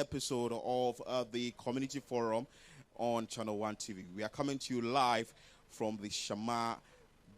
episode of the Community Forum on ChannelOne TV. We are coming to you live from the Shama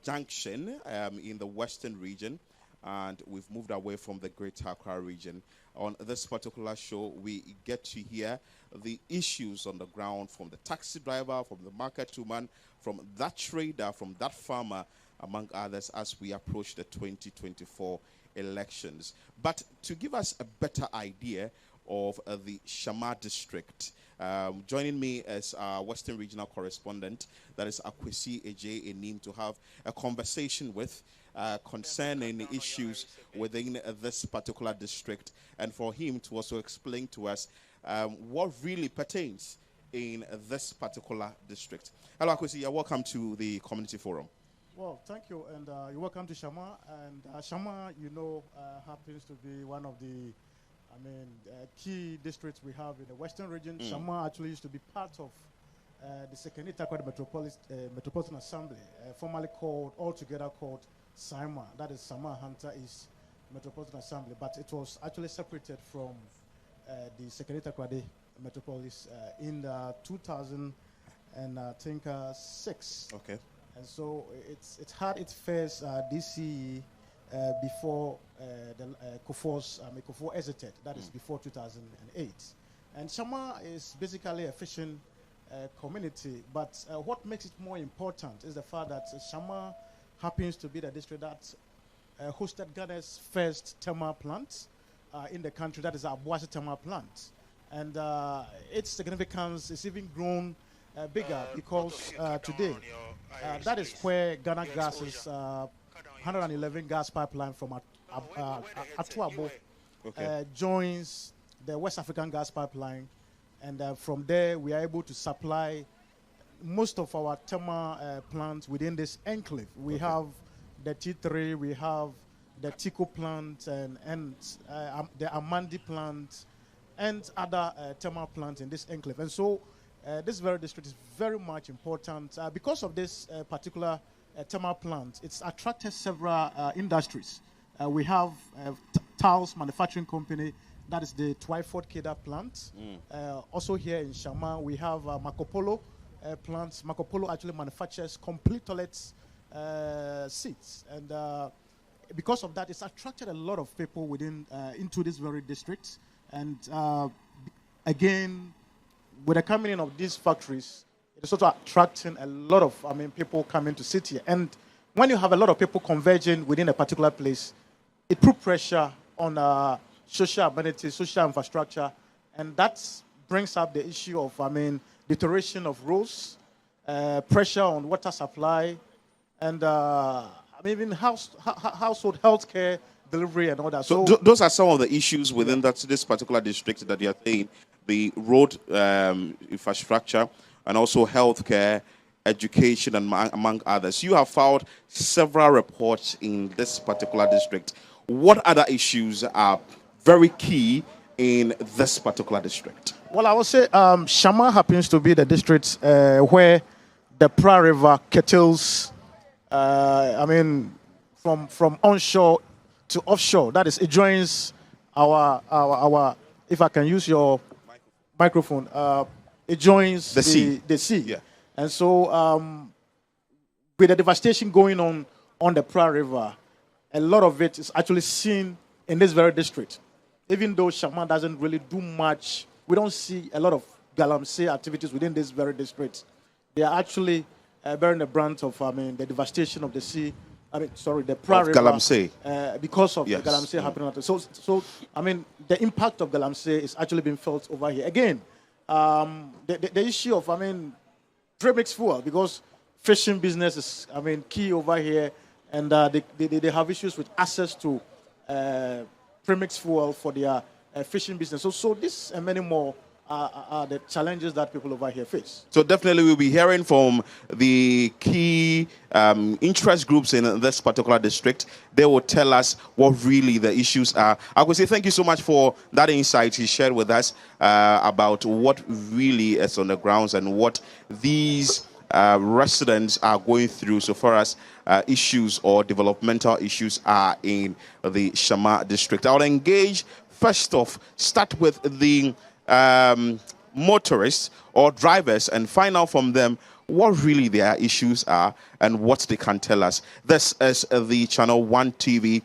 Junction in the Western region, and we've moved away from the Greater Accra region. On this particular show, we get to hear the issues on the ground from the taxi driver, from the market woman, from that trader, from that farmer, among others, as we approach the 2024 elections. But to give us a better idea of the Shama district, joining me as our Western Regional Correspondent, that is Akwesi Eje Enim, to have a conversation with concerning the issues within this particular district, and for him to also explain to us what really pertains in this particular district. Hello, Akwesi, you're welcome to the Community Forum. Well, thank you, and you're welcome to Shama. And Shama, happens to be one of the, key districts we have in the Western region. Shama actually used to be part of the second Itaquad Metropolitan Assembly, formerly altogether called SIMA. That is Sama Hunter East Metropolitan Assembly, but it was actually separated from the second Itaquad Metropolis in 2006. Okay. And so it had its first DCE before the Kufuor exited. That is before 2008. And Shama is basically a fishing community. But what makes it more important is the fact that Shama happens to be the district that hosted Ghana's first thermal plant in the country. That is our Boise thermal plant. And its significance is even grown bigger because today that is where Ghana Gas's 111 gas pipeline from Atuabo joins the West African gas pipeline, and from there we are able to supply most of our thermal plants within this enclave. We have the T3, we have the Tico plant, and the Amandi plant, and other thermal plants in this enclave. And so this very district is very much important. Because of this particular thermal plant, it's attracted several industries. We have tiles manufacturing company, that is the Twyford Keda plant. Also here in Shama, we have Marco Polo plants. Marco Polo actually manufactures complete toilets seats. And because of that, it's attracted a lot of people into this very district. And again, with the coming in of these factories, it is also attracting a lot of people coming to sit here. And when you have a lot of people converging within a particular place, it puts pressure on social amenities, social infrastructure, and that brings up the issue of deterioration of roads, pressure on water supply, and even household health care delivery and all that. So those are some of the issues within this particular district that you're saying: the road infrastructure, and also healthcare, education, and among others. You have filed several reports in this particular district. What other issues are very key in this particular district? Well, I would say Shama happens to be the district where the Pra River curtails, from onshore to offshore. That is, it joins our if I can use your microphone, it joins the sea. Yeah. And so with the devastation going on the Pra River, a lot of it is actually seen in this very district. Even though Shama doesn't really do much, we don't see a lot of galamsey activities within this very district. They are actually bearing the brunt of the devastation of the sea. The Pra River. Galamsey. Because of the galamsey happening. So the impact of galamsey is actually being felt over here. Again, the issue of premix fuel, because fishing business is key over here, and they have issues with access to premix fuel for their fishing business. So this and many more are the challenges that people over here face. So definitely we'll be hearing from the key interest groups in this particular district. They will tell us what really the issues are. I would say thank you so much for that insight you shared with us about what really is on the grounds and what these residents are going through so far as issues or developmental issues are in the Shama district. I'll engage, first off, start with the motorists or drivers and find out from them what really their issues are and what they can tell us. This is the Channel One TV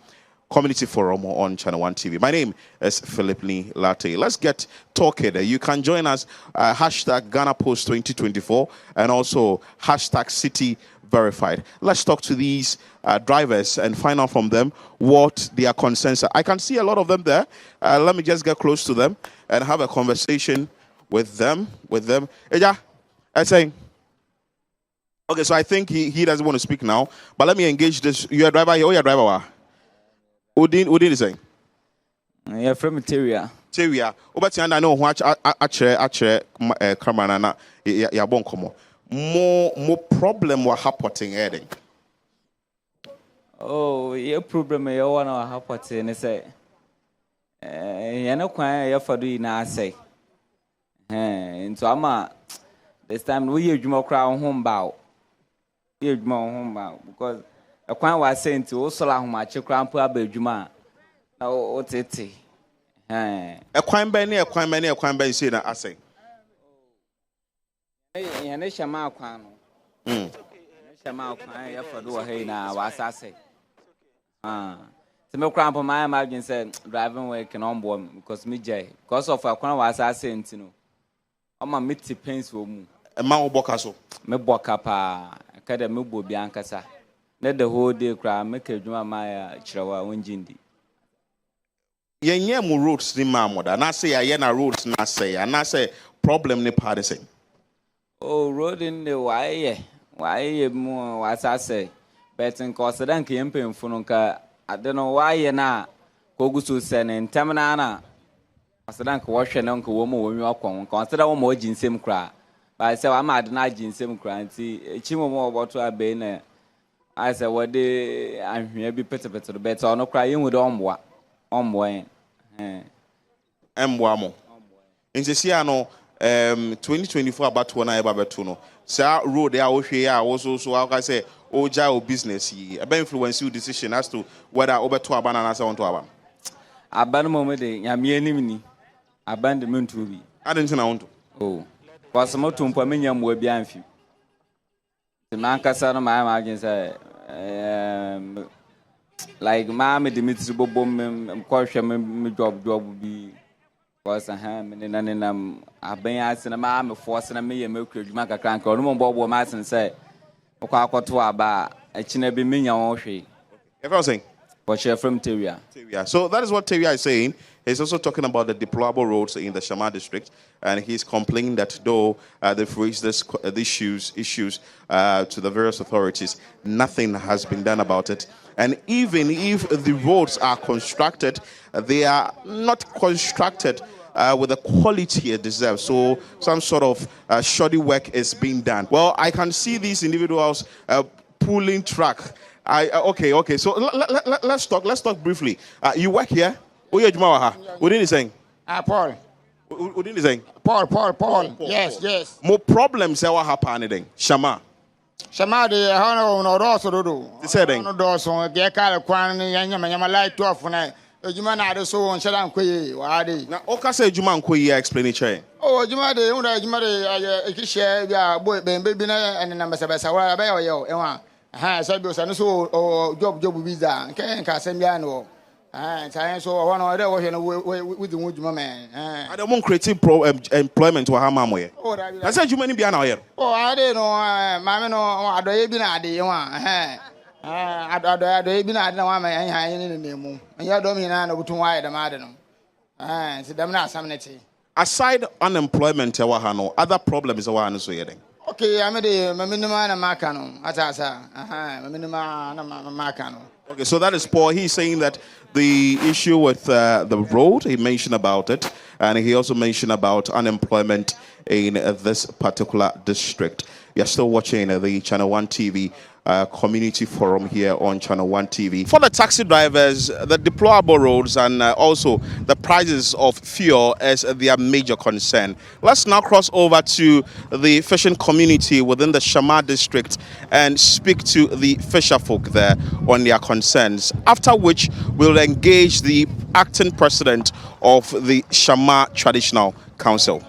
Community Forum on Channel One TV. My name is Philip Lee Latte. Let's get talking. You can join us hashtag Ghana Post 2024 and also hashtag City Verified. Let's talk to these drivers and find out from them what their concerns are. I can see a lot of them there. Let me just get close to them and have a conversation with them. Eja, I say. Okay, so I think he doesn't want to speak now, but let me engage this. You're a driver here. Oh, you're a driver. Udin is saying. Yeah, from Teria. Teria. Obati and I know what actually camera na ya bon komo. More problem wa happening heading. Oh, your problem you want to happen say. You know kwanya ya fadu na say. Into ama this time we use more crown home bow. Use more home bow because a kwan was saying to Osola home at Chikrampo Abejuma. Now, what's it? A kwan benny, say that I say. And Shama Kwan. Shama Kwan, ya for do a hay now, was I say. To me, cramp on my imagine said driving work and on board because me jay. Because of a kwan was I saying to know. I'm a mitty pains for me. A man bocaso. Me bocapa, academy Biancasa. Let the whole day cry, make a drum my chihuahua winjindi. Yenye mu roads ni mamoda. And I say I na roads na say and I say problem ni partisan. Oh, road in the why more what I say. But in Costa Came Fununka, I don't know why you na Kogusu send in Tamanana. Costa wash an uncle woman when you are consider one more ginsem cry. But I say I'm at night ginsem cry and see Chimo more about to a bane. I said, what day I'm here be better to the bed, so no crying with Omwa. Omwa. Mwamo. In the Siano 2024 about one I babatuno. Sir road there also so I say Oja business ye. A influence you decision as to whether over to Abana and on to Abba. Abandon moment, Yami, abandonment to be. I didn't know. Oh, was some more to Paminium will be amphi. The man Cassano, my imagine say. Like Mammy Dimitri Bobom, caution job would be was a ham and I've been asking a mamma forcing a me and milk make a crank or no Bob Mass and say, Okako to a bar, a chinabi minion or she. If I was saying, but you're from Teria. So that is what Teria is saying. He's also talking about the deplorable roads in the Shama district, and he's complaining that though they've raised these issues to the various authorities, nothing has been done about it. And even if the roads are constructed, they are not constructed with the quality it deserves. So some sort of shoddy work is being done. Well, I can see these individuals pulling truck. Okay. So let's talk briefly. You work here. What are you saying? Paul. What are you saying? Paul. Yes. More problems that will happen. Shama. Shama de hono no roso do. Saying. No doso ge kala kwan nyama light off na ejuma na de so on shedan koyi wa de. Na oka say ejuma nkoyi explain it. Oh ejuma de ekihye bia boy be na na mbasa wa ba yo enwa. Say bi so so job visa. Nka asem bia no. So one of them with the wood man. I don't want creative employment to Hamamwe. I said you many be an here. Oh, I didn't know, Mamma, no, I don't even know the one. I don't even know one man in the name. And you don't mean I know to why the madam. So them not something. Aside unemployment, other problems are one so yet. Okay, I'm the minimum and Macano. Atasa, minimum and Macano. Okay, so that is Paul. He's saying that the issue with the road, he mentioned about it, and he also mentioned about unemployment in this particular district. You're still watching the Channel One TV community forum here on Channel One TV. For the taxi drivers, the deplorable roads and also the prices of fuel is their major concern. Let's now cross over to the fishing community within the Shama district and speak to the fisher folk there on their concerns, after which we'll engage the acting president of the Shama Traditional Council.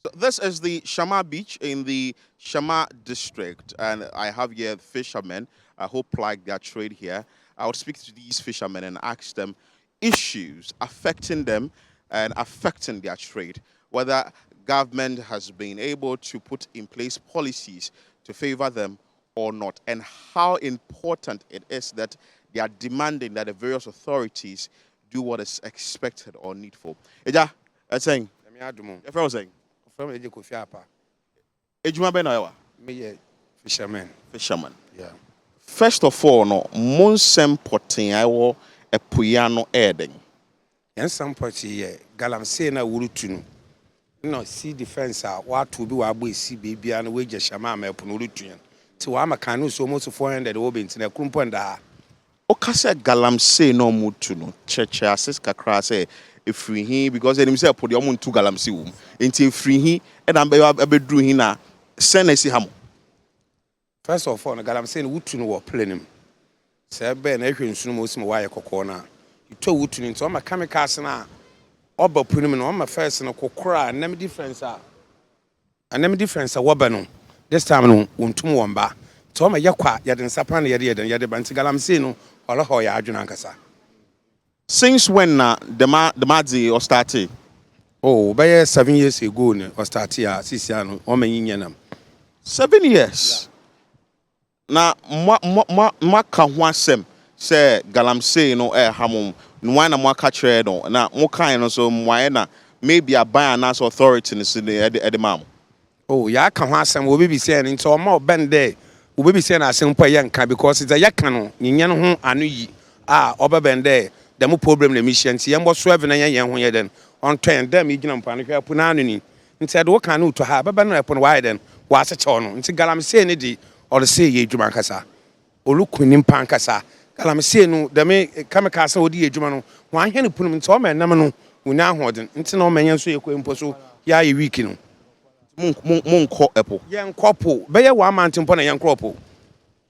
So this is the Shama Beach in the Shama district, and I have here fishermen who ply their trade here. I would speak to these fishermen and ask them issues affecting them and affecting their trade, whether government has been able to put in place policies to favor them or not, and how important it is that they are demanding that the various authorities do what is expected or needful. Eja, saying, if I was saying, from Eji Kofi Apa. Ejuma Benawa. Me fisherman. Fisherman. Yeah. First of all, no, Monsem Potin, I will a Puyano Erding. And some party, Galamsey na Urutunu. No, see defense, what to be our boy, see baby, and wages Shama, Punurutian. So I'm a canoe so almost 400 obins in a crumpanda. Okase Galamsey no mutuno, church assess Kakrase. If free he because they himself put your moon to Galamsey until free he and I'm a bedroom hina send a see ham. First of all, Galamsey Wutun were playing him. Sir Ben Ekrin Sumos Mawaya Cocona. You told Wutun into my kamikaze now. Oba put him on my first and a cocra and name difference. And name difference a wabano. This time no Wumba. So my Yakwa Yadin Sapan Yadia and Yadabanti Galamsey or La Hoya Junankasa. Since when the Madzi or started? Oh, by 7 years ago, or start here, Sisiano, or Mayanam. 7 years. Now, Maka say Galamsey no air hamum, Nwana Maka Tredo, now Moka and so Moana, maybe a buy an ass authority in the mam. Oh, Yakam will be saying into a more bend day. We be saying as simple yanka because it's a yakano, Yan Anui, Oba Bende. The more problem the mission, see, and was swerving a young then on train, them, you know, Panica Punani. And said, what can you to have a banner upon widen, was a channel, and Galam say, or the say ye Jumancasa, or look in Pancasa. Galam say, no, the may Kamikasa or dear Jumano, why can you put him in Tom and Namano, who now warden, and no man so you can pursue, ya ye weaking. Monk apple. Young couple, bear 1 mountain upon a young couple.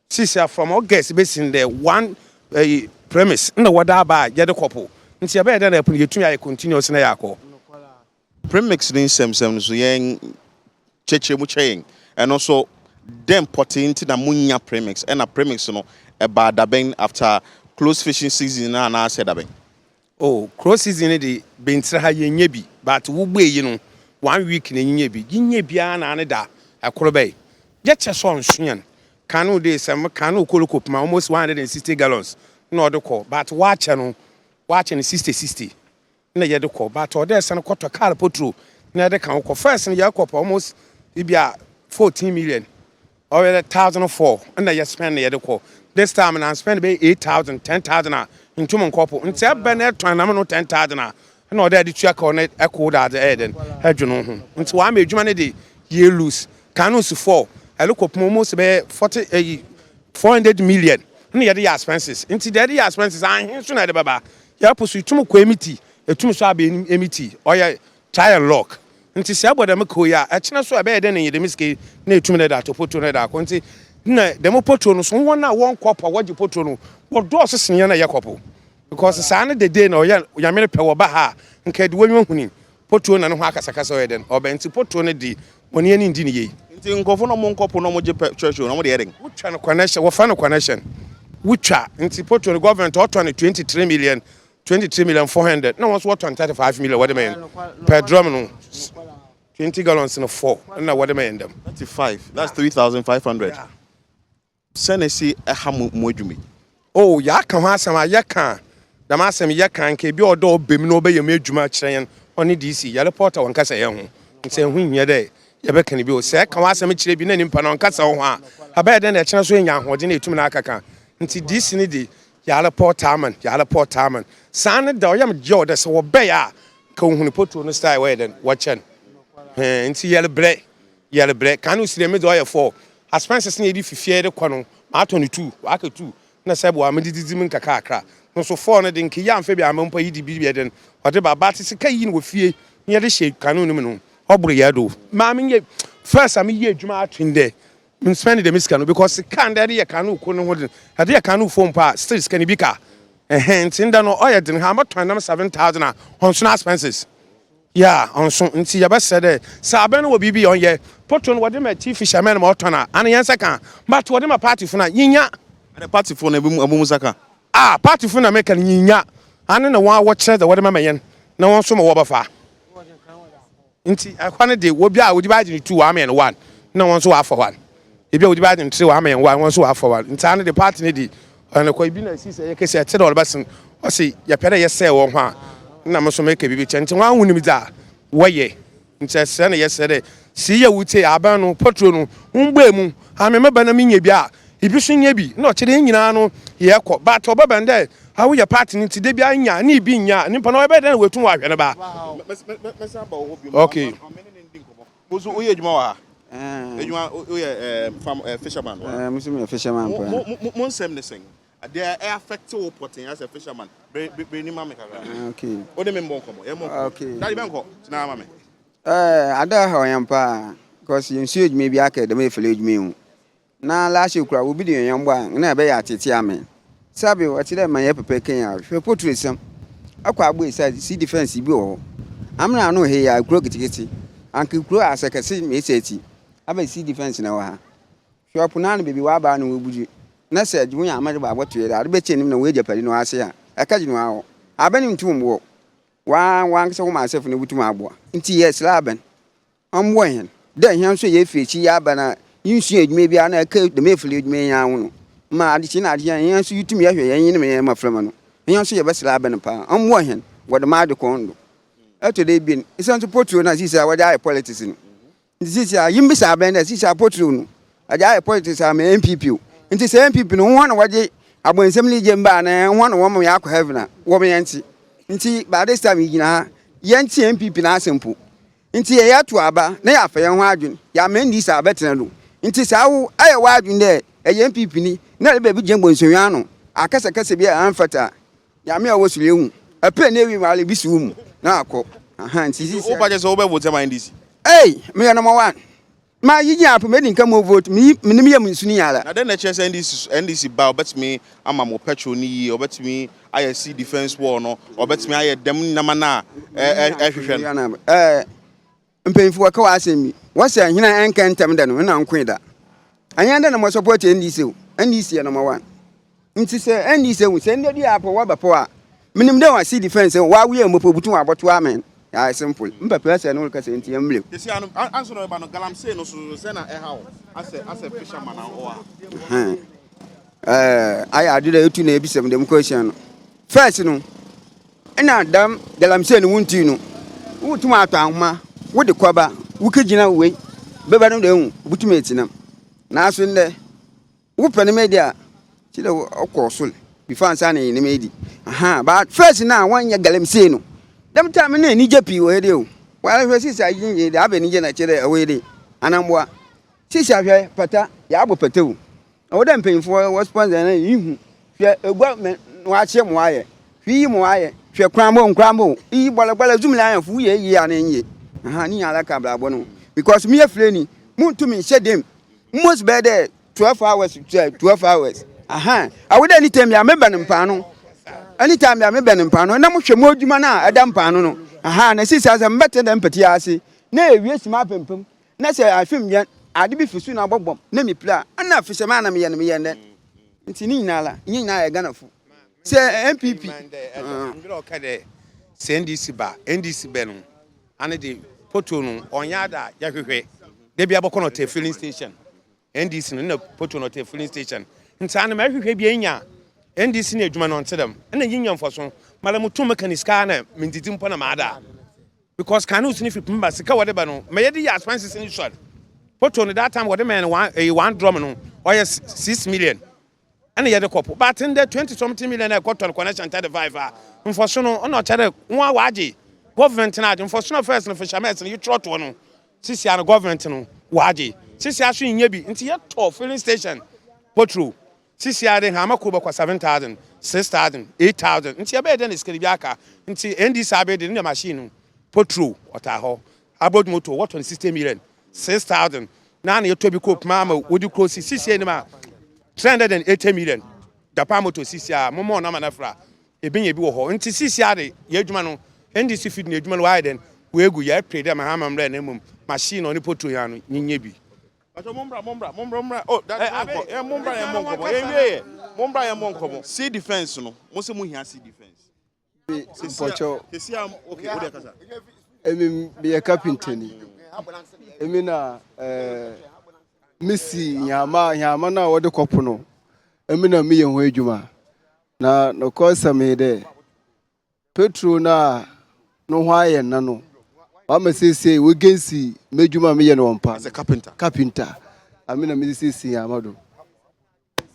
Sister from all guests based in there, one premise no wada ba ye de couple nti ya be de na pun yetu ya continuous na yakọ Premix din sem so yen cheche mu cheyin and also them potting into the munya premix and a premix no about da ben after close fishing season na said da ben. Oh, close season dey bentra ha ye nya bi but wo gbe yi no 1 week na nya bi nya bia na ne da akoro be ye che so nsuan kanu dey sem kanu kolokopma almost 160 gallons. No other call, but watching 60. Na ye de call, but order send quarter car potro. Na de can call first and ya call almost it be 14 million or 1,004. And na ye spend the other call. This time and I spend be 8,000, 10,000 in 2 months couple. And say Bennett trying I'm no 10,000. And all that the check on it echo that the head and head you know. And so I made money the year loose. Canus 4. I look up almost be 400 million. Ni yade ya expenses nti the ya expenses an so na de baba ya pusu tumu ko emiti etumu so abe emiti oya try and lock nti se aboda me ko ya a kina so abe de ne yede miske na etumu na da to poto na da ko nti na de mo poto no so won na won kopo waje poto no wo do so sene na ye kopo because sa na the day na oya ya mere pe wo ba ha nka de wonwu huni poto na no ho akasa kasa oya den oba nti poto no di oni ani ndi ne ye nti nkofo no mo nkopo no mo je church no mo de yeding wo twa no connection wo fa no connection Wucha nti poto the government ought 23 million 400 no was what 35 million what do you mean per drum no 20 gallons in a 4 na what do you mean them 35 that's 3,500 senesi hamu modwumi oh ya kan ha asem ya kan da ma asem ya kan ke bi odo obem no be yem adwuma kyerɛn oni DC ya reporter won kasa ye ho nti hu nyɛ dɛ ya be kan bi o sɛ kan asem kyerɛ bi na nimpa na won kasa ho a abɛɛ dɛ na kyerɛ so nya ahode na etum na akaka nti DC ni di ya report taman san da oyam gyo da so be ya ka hunu poto no style we den watchen nti yele bre kanu sire me do ya 4 expenses na edi fifie de kɔ no ma to ne 2 aka 2 na sɛ bo amedidi min kakra no so for no de nki ya amfa bi amempa yi di bi den ɔde baba te sika yi no wofie ne de hye kanu no mu no ɔboro ya do ma me ye first am ye adwuma atwinde me spend the miska no because kan de ye kanu ko no ho de ye kanu fo mpa still sika ni bi ka ntinda no ɔyɛ den ha maton nam 7,000 a honso expenses yeah honso nti ya ba sɛ sabe no obi bi ɔyɛ poto no wɔde ma chief fisherman ma ɔtɔna ana yɛn saka but wɔde ma party fo na yinya the party fo na abumu saka party fo na make yinya ana na wɔn awɔkyerɛ da wɔde ma yɛn na wɔn so ma wɔbɛfa nti akwane de wo bia wo di ba gye 2 wa ma 1 na wɔn so wa afa 1 ebi wo di ba gye 3 wa ma 1 wɔn so wa afa 1 nti ana de party ne di ana ko ibi na si sɛ yɛkɛsɛ ɛte da ɔlbasen ɔsi yɛpɛrɛ yɛsɛ wɔn ho a na mo so make bibi kyɛnti wɔn ahu nim da wɔyɛ nti sɛ na yɛsɛ de si yɛ wute aban no potro no ngba mu ha me meba na menye bi a ibi so nya bi na ɔkyerɛ nyina no yɛkɔ but ɔbɛbɛn dɛ ha wo yɛ party no ti de bi anya na ibi nya nipa na ɔbɛbɛn dɛ na wetu wa hwɛ ne ba okay bozo oye adwuma wa adwuma oye farm fisherman musu me fisherman pa mo nsɛm ne sɛn they are affected with potting as a fisherman. Bring mama. Okay. O de me mbonko. Okay. Daddy benko. Na mama. Ada how I am pa because you see maybe academy village me. Na last year kura obi de yan bwa na be ya tete ame. Sabi what dey man ye pepe Kenya. Hwe potresam. Akwa agbo inside see defense bi wo. Amna no he ya kuro kitikiti. Anke kuro asekase me seti. Aba see defense na wa ha. Hwe opuna no bebi wa ba no obuji. Na sɛ adwuma ya amade ba aboto yɛ ade bɛkyɛ nim na we japadi no ase a aka gino awo abanim tum wo wa nkse wo ma asef no butum aboa nti yes laben amwo hen da hia so yɛ fechi ya bana yinsu adwuma bi ana aka de mefili adwuma ya wo no ma ade chi na ade hia so yutum yɛ hwɛ yɛn ne me ma frama no hia so yɛ bɛsla aben pa amwo hen wode ma de kondo eto de bi isan so potro na sisa wode ayi politics no sisa yimbisa aben na sisa potro no aja ayi politics am MPP nti sɛ MPP no ho na waje abonsɛm ni je mba na ho na wo ma ya akɔ heaven na wo me yanti nti ba this time yina ha yanti MPP na asempo nti ye yato aba na ya fa ye ho adwun ya mendi sa betena do nti sa wo aye wa adwun de ye MPP ni na le ba bi je mbonsonwa no akasa kasa bi amfata ya me a wo sure hu ape na wi ma le bi su mu na akɔ aha nti sisi o ba je so wo be vote ma ndisi me ya number 1 ma yiji apo me din kam vote me nim yam nsuni yala na den na chese NDC ba obetimi ama mo petrol ni yi obetimi aye sea defense war no obetimi aye dem nama na hwehwe no mpemfu waka wa asemi wasa hina enkentem da no na nkwe da anya da na mo support NDC NDC number 1 nti se NDC wu se ndedi apo wa bapo a minim da wa sea defense wa wi amopo butu aboto amen ya simple mpapa se no ka se nti amle desi anu answer no ba no galamsey no so se na how as a fisherman or I adu da etu na ebisem dem question no first no ina dam galamsey no wunti no wutum ato ahoma wo de kwaba wo kagina we beba no de hu butum etinam na aso nde wo pene media ti de okosol before ansa na ni medi but first na wanya galamsey no dem time na ni japi we de o wa hwe sisi ajinje de abeni je na kire we de anamboa sisi ahwe pata ya abo pata o o da mpemfo wo sponsor na yihu hwe egwa wa che mo aye hwi mo aye hwe krambo yi bola zoom la yan fu ye yi anenye ni ala ka blabo no because me afre ni muntumi hye dem most be there 12 hours awuda anytime ya meba nempa no anytime ya meba nempa no na mo hwe mo adwuma na ada mpa no na sisi asa mbete da mpati ase na ewie sima pempem na se afim ya ade bi fisu na bobom na mi pla na fisherman na me ye ne nti ni nyinala ya ganafo se MPP mbiro ka de NDC ba NDC be no ane de poto no onyada ya hwehwe de bia boko no te filling station NDC no na poto no te filling station nti ane ma hwehwe bia nya NDC na adwuma no ntedam na yinya mfoso mala mutum mechanics ka na mentiti mpo na maada because kanu sini fi pemba sika wode ba no me yedi ya expenses in short poto no that time wode man one drum no oya 6 million ana yede kopo but in the 20 something million e cotton connection 35 mfoso no ona chere nwa waje government na ade mfoso no first no fishermen no you trot no sisi an government no waje sisi aso nya bi nti ye to filling station potro Sisi ade ha makoba kwa 7,000, 6,000, 8,000. Nti ebe den iskeli biaka. Nti endi sabe de ne machine potro otaho. About motor what on 60 million, 6,000. Na na yeto bi ko mama wodi close sisi ene ma 380 million. Dapa motor sisi a momo na manafra. Ebinye bi wo ho. Nti sisi ade ye adwuma no endi si feed na adwuma no why then we egu ye trade am ha mamre na mum machine oni potro ya no nyinye bi. Mombra. Oh, that Mombra and Monkobo. Mombra and Monkobo. Sea defense, no. Most of them sea defense. Pocho. Okay, what are you? Be a carpenter. Emina, Missy Yama na what the copono. Emina me and Wejuma. Na no cause I made there. Petro na no why and nano. I'm say we can see Mejuma me and one part. As a carpenter. Carpenter. I mean, I'm see Amado.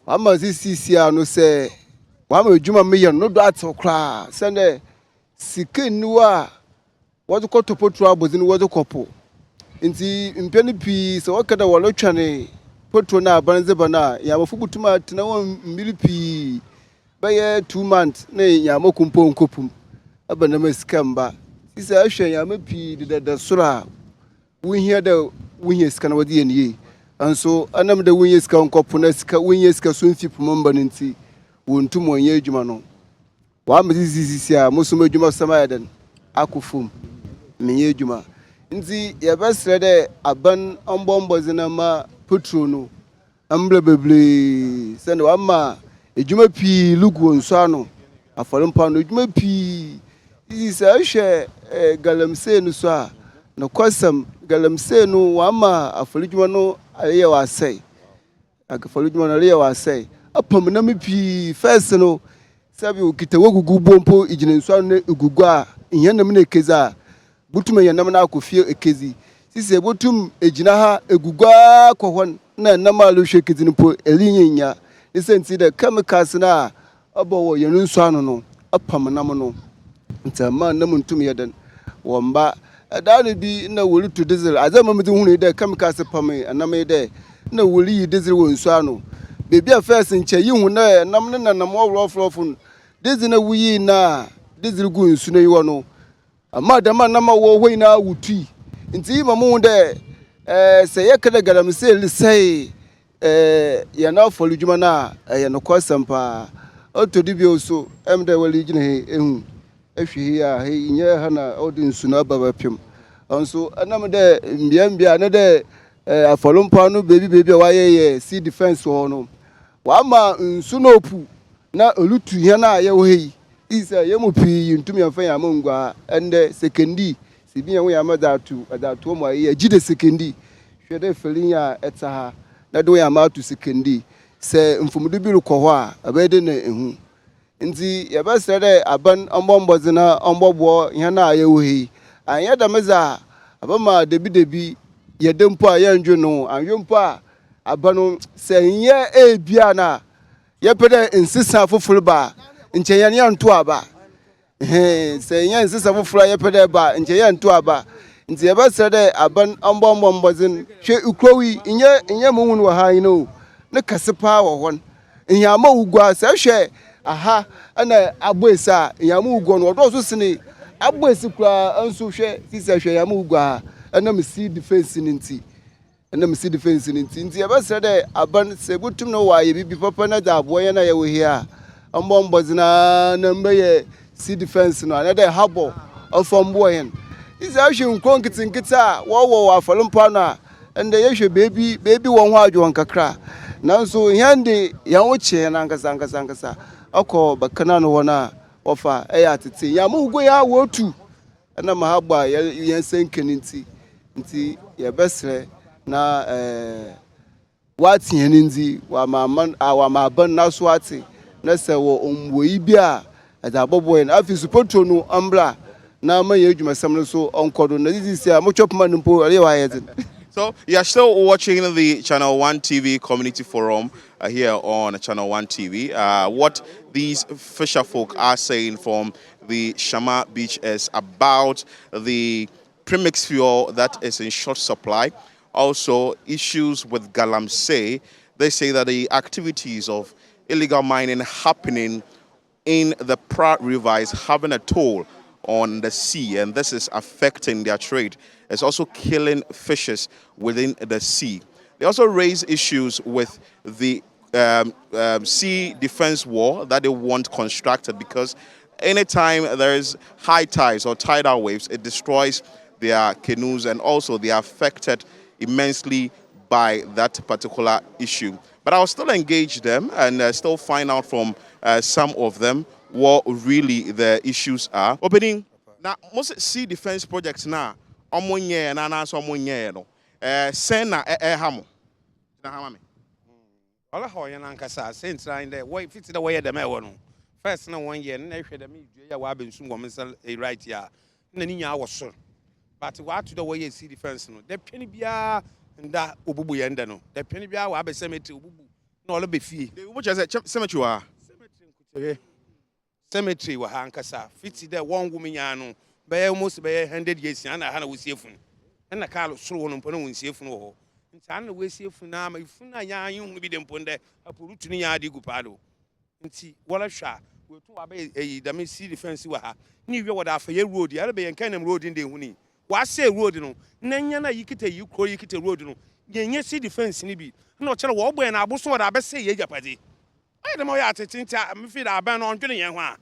I'm a see no say. Wama Juma me no that so cry. Send Sikin Nua. What to call to put troubles in what to couple. In penny peace, or what kind of Walochane put to na Banzebana, Yamafuku to my Tinawan millipi by 2 months, nay, Yamokumpo Kupum. Abanamas Kamba. Is a shame Yamapi the Sura. We hear the wingers can wadi and ye. And so, anam the wingers can copunesca, wingers can swim for Mumbanity. Won 2 more years, Jumano. One is here, Musumo Juma Samadan, Akufum, Mie Juma. Nzi ya best ready aban bombos in ama putrono. Amblebly, send wama, a Juma P. Lugu Sano, a fallen pound, Juma P. This is a share, Galamse Nusa. No kwasam galamse no wama afolujuma no aliye wa say akafolujuma no aliye wa say apam na me pi first no sabi okita wogugu bompo ijine nso no egugu a ihyan na me ekeza butum yanam na akofie ekezi sise botum ejina ha egugu akohon na namalu hwekezi npo elinyenya isenti de chemicals na abowo yenu nso ano no apam nam no ntama nam ntum yedan womba adani bi na woli to diesel azama mti hunu de chemicals pame aname de na woli diesel wo nso ano bebi a first nche yi hu na nam ne nam ofrofun diesel na wuyi na diesel gu nso na yiwo no ama da ma nam wo hoi na wuti nti ma mu de se ye kada garam se lisai ya na folujuma na ya no kwasampa otodi oso em de wali gine ehu ehwi ya he nye ha na odin suna baba pem onso anam de mbia na de afolompa no bebi waye sea defense ho no wa ma nsuna opu na olutu hia na ye wo he isa ye mu pi ntumi amfa ya mangwa ende sekendi sibi ya ya madatu adatu mo ye gide sekendi hwede felin ya eta ha na do ya ma tu sekendi se mfumudu bi rukọ ho a abede na ehu nti ya basere aban ombombozi na ombogbo ihe na aye wohi anya da meza abama debi yedempo a yanju no anwompo a abano senye ebia na ye pede insisa foforo ba nche yan yanto aba senye insisa foforo ye pede ba nche yanto aba nti ya basere aban ombombozi hwe ukrowi inye muhunu wa ha ino ne kasepa wo hon nyama ugwa se hwe aha ana aboesa yamu ugo no odo so sini aboesi kura anso hwe sisa hwe yamu ugwa ana msi defense ninti nti ya basra de aban sebutum no waye bibi papa na da aboye na ye wehia ambombozi na mbaye sea defense no ana de habo ofombo yen isa hwe nkron kitinkita wo afalompa na ende ye hwe baby won ho adwo nkakra nanso hande ya woche na nkasa akọ bakana no wona ofa eya tete ya mu go ya wotu na mahagba ya senkeninti nti ya besre na wati heninzi wa maban na so ati na se wo omwoyi bia ada boboy na afi supporto no ambra na ma ye adwuma sam so onkodo na this ya mo chop man mpo ale wa yedin. So you are still watching the ChannelOne TV Community Forum here on ChannelOne TV. What these fisher folk are saying from the Shama beach is about the premix fuel that is in short supply. Also issues with galamsey. They say that the activities of illegal mining happening in the Pratt River is having a toll on the sea, and this is affecting their trade. It's also killing fishes within the sea. They also raise issues with the sea defense wall that they want constructed, because anytime there is high tides or tidal waves, it destroys their canoes, and also they are affected immensely by that particular issue. But I'll still engage them and still find out from some of them what really the issues are. Opening now, most sea defense projects now, omonye na na so omonye no. Sen na hamo. Na hamame. All how you nankasa since line there. Why fit the way them no. First no 1 year na hwe dem ya wa bensu wo mensel right here. Na ni nya wo so. But what to the way sea defense no. The penny bia nda obubu ye nda no. The penny bia wa be cemetery obubu. Na all be fie. Which is a cemetery wa. Cemetery wa hankasa fiti there one woman ya no be almost be 100 years na ha na wo siefun na Carl soro wo no mpo na wo siefun wo nti an na wo siefun na ma ifun na ya yin hu bi de mpo nde aporutu ni ya de gupado nti wala hwa we tu wa be da me see defense wa ha ni wi wo da fa ye road ya be yan kan nam road de hu ni wa say road no na nya na yikita yikro yikita road no yenye see defense ni bi na o kire wo boy na aboso wo da be say ye japade I don't know ya tetinti me fi da ban no ndwene yen ho a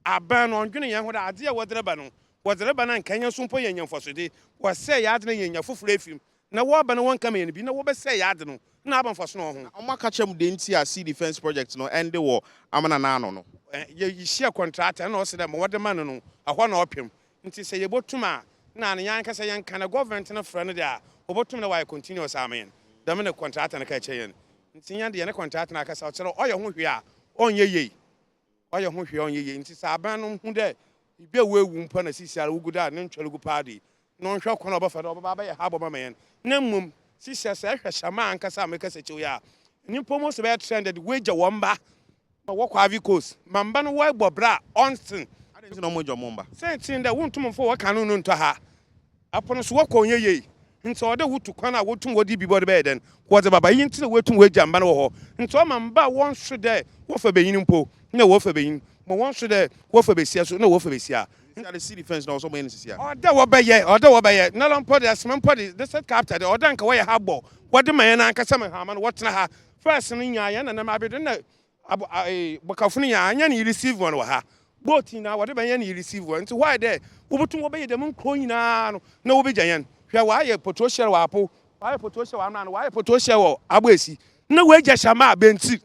aban no ndwene yen ho da ade a wodreba na nkanya so mpo yen fosode wo se ya ade na yen foforo afim na wo ba no won kama yen bi na wo be se ya ade no na aban foso no ho Oma ka chem de nti a sea defense project no ende wo amana na ano no ye share contract na o se dem wo de man no ahwa na opem nti se ye botuma na ne yan kasa yan kana government na fra no dia obotum na why continuous amen dem na contract na ka cheyen nti yan de ne contract na kasa o kire o ye ho hwe a onye ye oye ho hwe onye ye nti sa aban no hu de ibe wewu mpa na sisiara wuguda ne ntwele party no nhwe kono obafa do baba ye habo mama yen na mmom sisia sa hwe Shama ankasa ameka sechiw ya nimpo mo se be trended weja womba ma wokwa avikos mamba no wa gbobra onsen ade nti no mo jomomba sentin da wontum fo waka no nto ha apono so wakọ onye ye nti ode wutu kwana wotum wodi bibode be den ko ze baba yin tire wetum weja mba no ho nti o mamba won so de wo fa beyin mpo na wo fa beyin mo won so de wo fa besia so na wo fa besia the sea defense na so mo yin sisia oda wo be ye na lon pod asman pod the set captain oda nka wo ye habo wode man na nka sem ha ma no wotena ha first no nya ya na ma bedo na bakafu no nya anya ni receive one wa ha boat na wode be ye ni receive one nti why there wo butum wo be ye dem nkro nyina no na wo be gyan hwe wa ye potential wa apo wa ye potential wa na wa ye potential wo agboesi na we gya Shama benti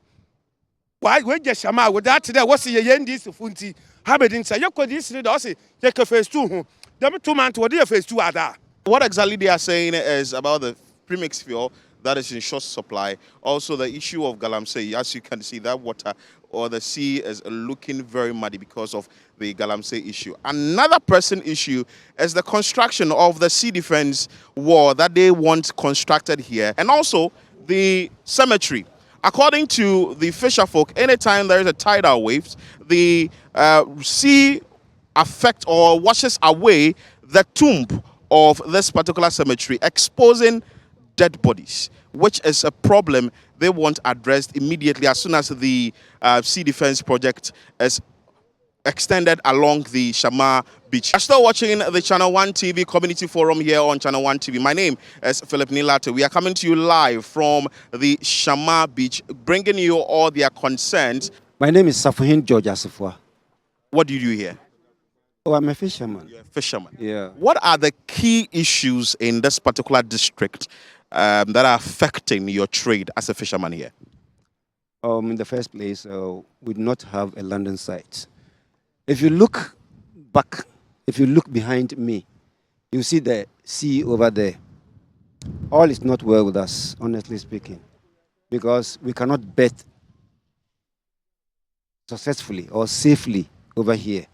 we gya Shama wo that there wo se ye yendi sifunti ha be din say ye kodi sini da o se ye ka phase 2 ho dem 2 months wo de phase 2 ada. What exactly they are saying is about the premix fuel that is in short supply. Also, the issue of Galamsey. As you can see, that water or the sea is looking very muddy because of the Galamsey issue. Another pressing issue is the construction of the sea defense wall that they want constructed here, and also the cemetery. According to the fisher folk, anytime there is a tidal wave, the sea affects or washes away the tomb of this particular cemetery, exposing dead bodies, which is a problem they want addressed immediately as soon as the sea defense project is extended along the Shama beach. You're still watching the ChannelOne TV Community Forum here on ChannelOne TV. My name is Philip Nilate. We are coming to you live from the Shama beach, bringing you all their concerns. My name is Safuhin George Asifua. What do you do here? Oh, I'm a fisherman. You're a fisherman. Yeah. What are the key issues in this particular district that are affecting your trade as a fisherman here? In the first place, we do not have a landing site. If you look back, if you look behind me, you see the sea over there. All is not well with us, honestly speaking, because we cannot bet successfully or safely over here.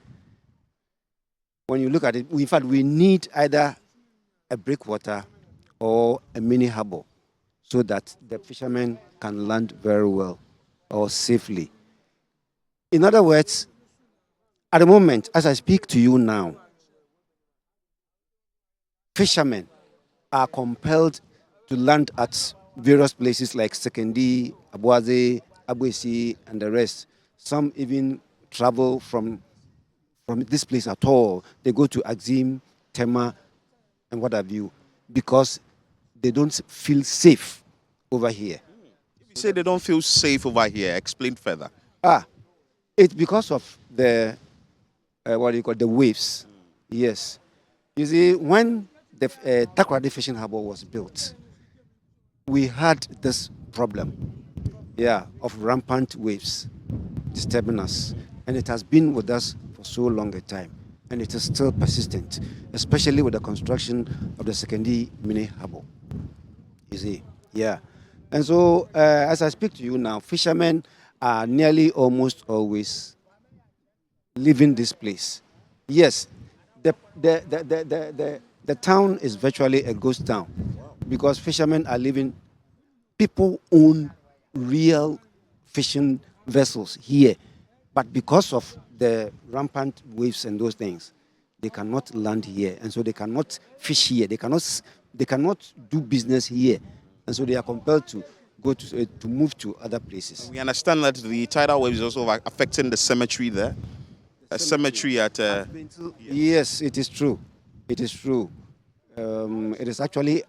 When you look at it, in fact, we need either a breakwater or a mini harbor so that the fishermen can land very well or safely. In other words, at the moment, as I speak to you now, fishermen are compelled to land at various places like Sekendi, Abuaze, Abuesi and the rest. Some even travel from this place at all. They go to Axim, Tema, and what have you, because they don't feel safe over here. You say they don't feel safe over here. Explain further. It's because of the what do you call the waves. Yes. You see, when the Takoradi Fishing Harbour was built, we had this problem, of rampant waves disturbing us. And it has been with us for so long a time. And it is still persistent, especially with the construction of the secondary mini harbour. You see, And so, as I speak to you now, fishermen are nearly almost always leaving this place. Yes, the town is virtually a ghost town because fishermen are leaving. People own real fishing vessels here, but because of the rampant waves and those things, they cannot land here, and so they cannot fish here. They cannot do business here, and so they are compelled to go to move to other places. We understand that the tidal wave is also affecting the cemetery there. A cemetery at. Yes, it is true. It is true. It is actually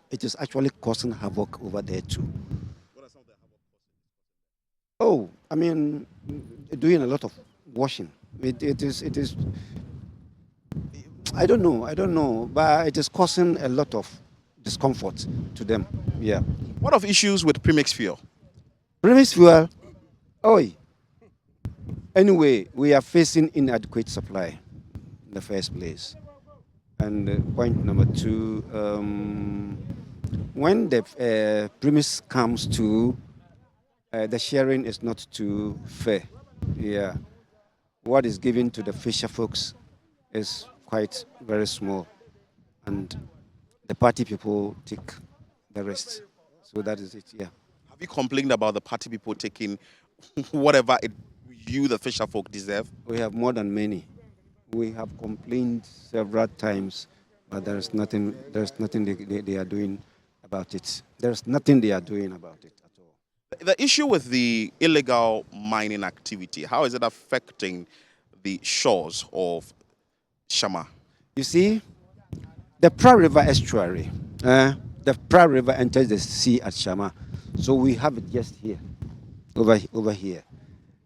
causing havoc over there too. What are some of the havoc causes? Oh, I mean, doing a lot of washing. It is. I don't know, but it is causing a lot of discomfort to them. Yeah. What of issues with premix fuel? Premix fuel. Anyway, we are facing inadequate supply in the first place. And point number two, when the premise comes to the sharing is not too fair. Yeah. What is given to the fisher folks is quite very small. And the party people take the rest. So that is it, yeah. Have you complained about the party people taking whatever you, the fisher folk, deserve? We have more than many. We have complained several times, but there's nothing they are doing about it. There's nothing they are doing about it at all. The issue with the illegal mining activity, how is it affecting the shores of Shama? You see, the Pra River estuary, the Pra River enters the sea at Shama. So we have it just here, over here.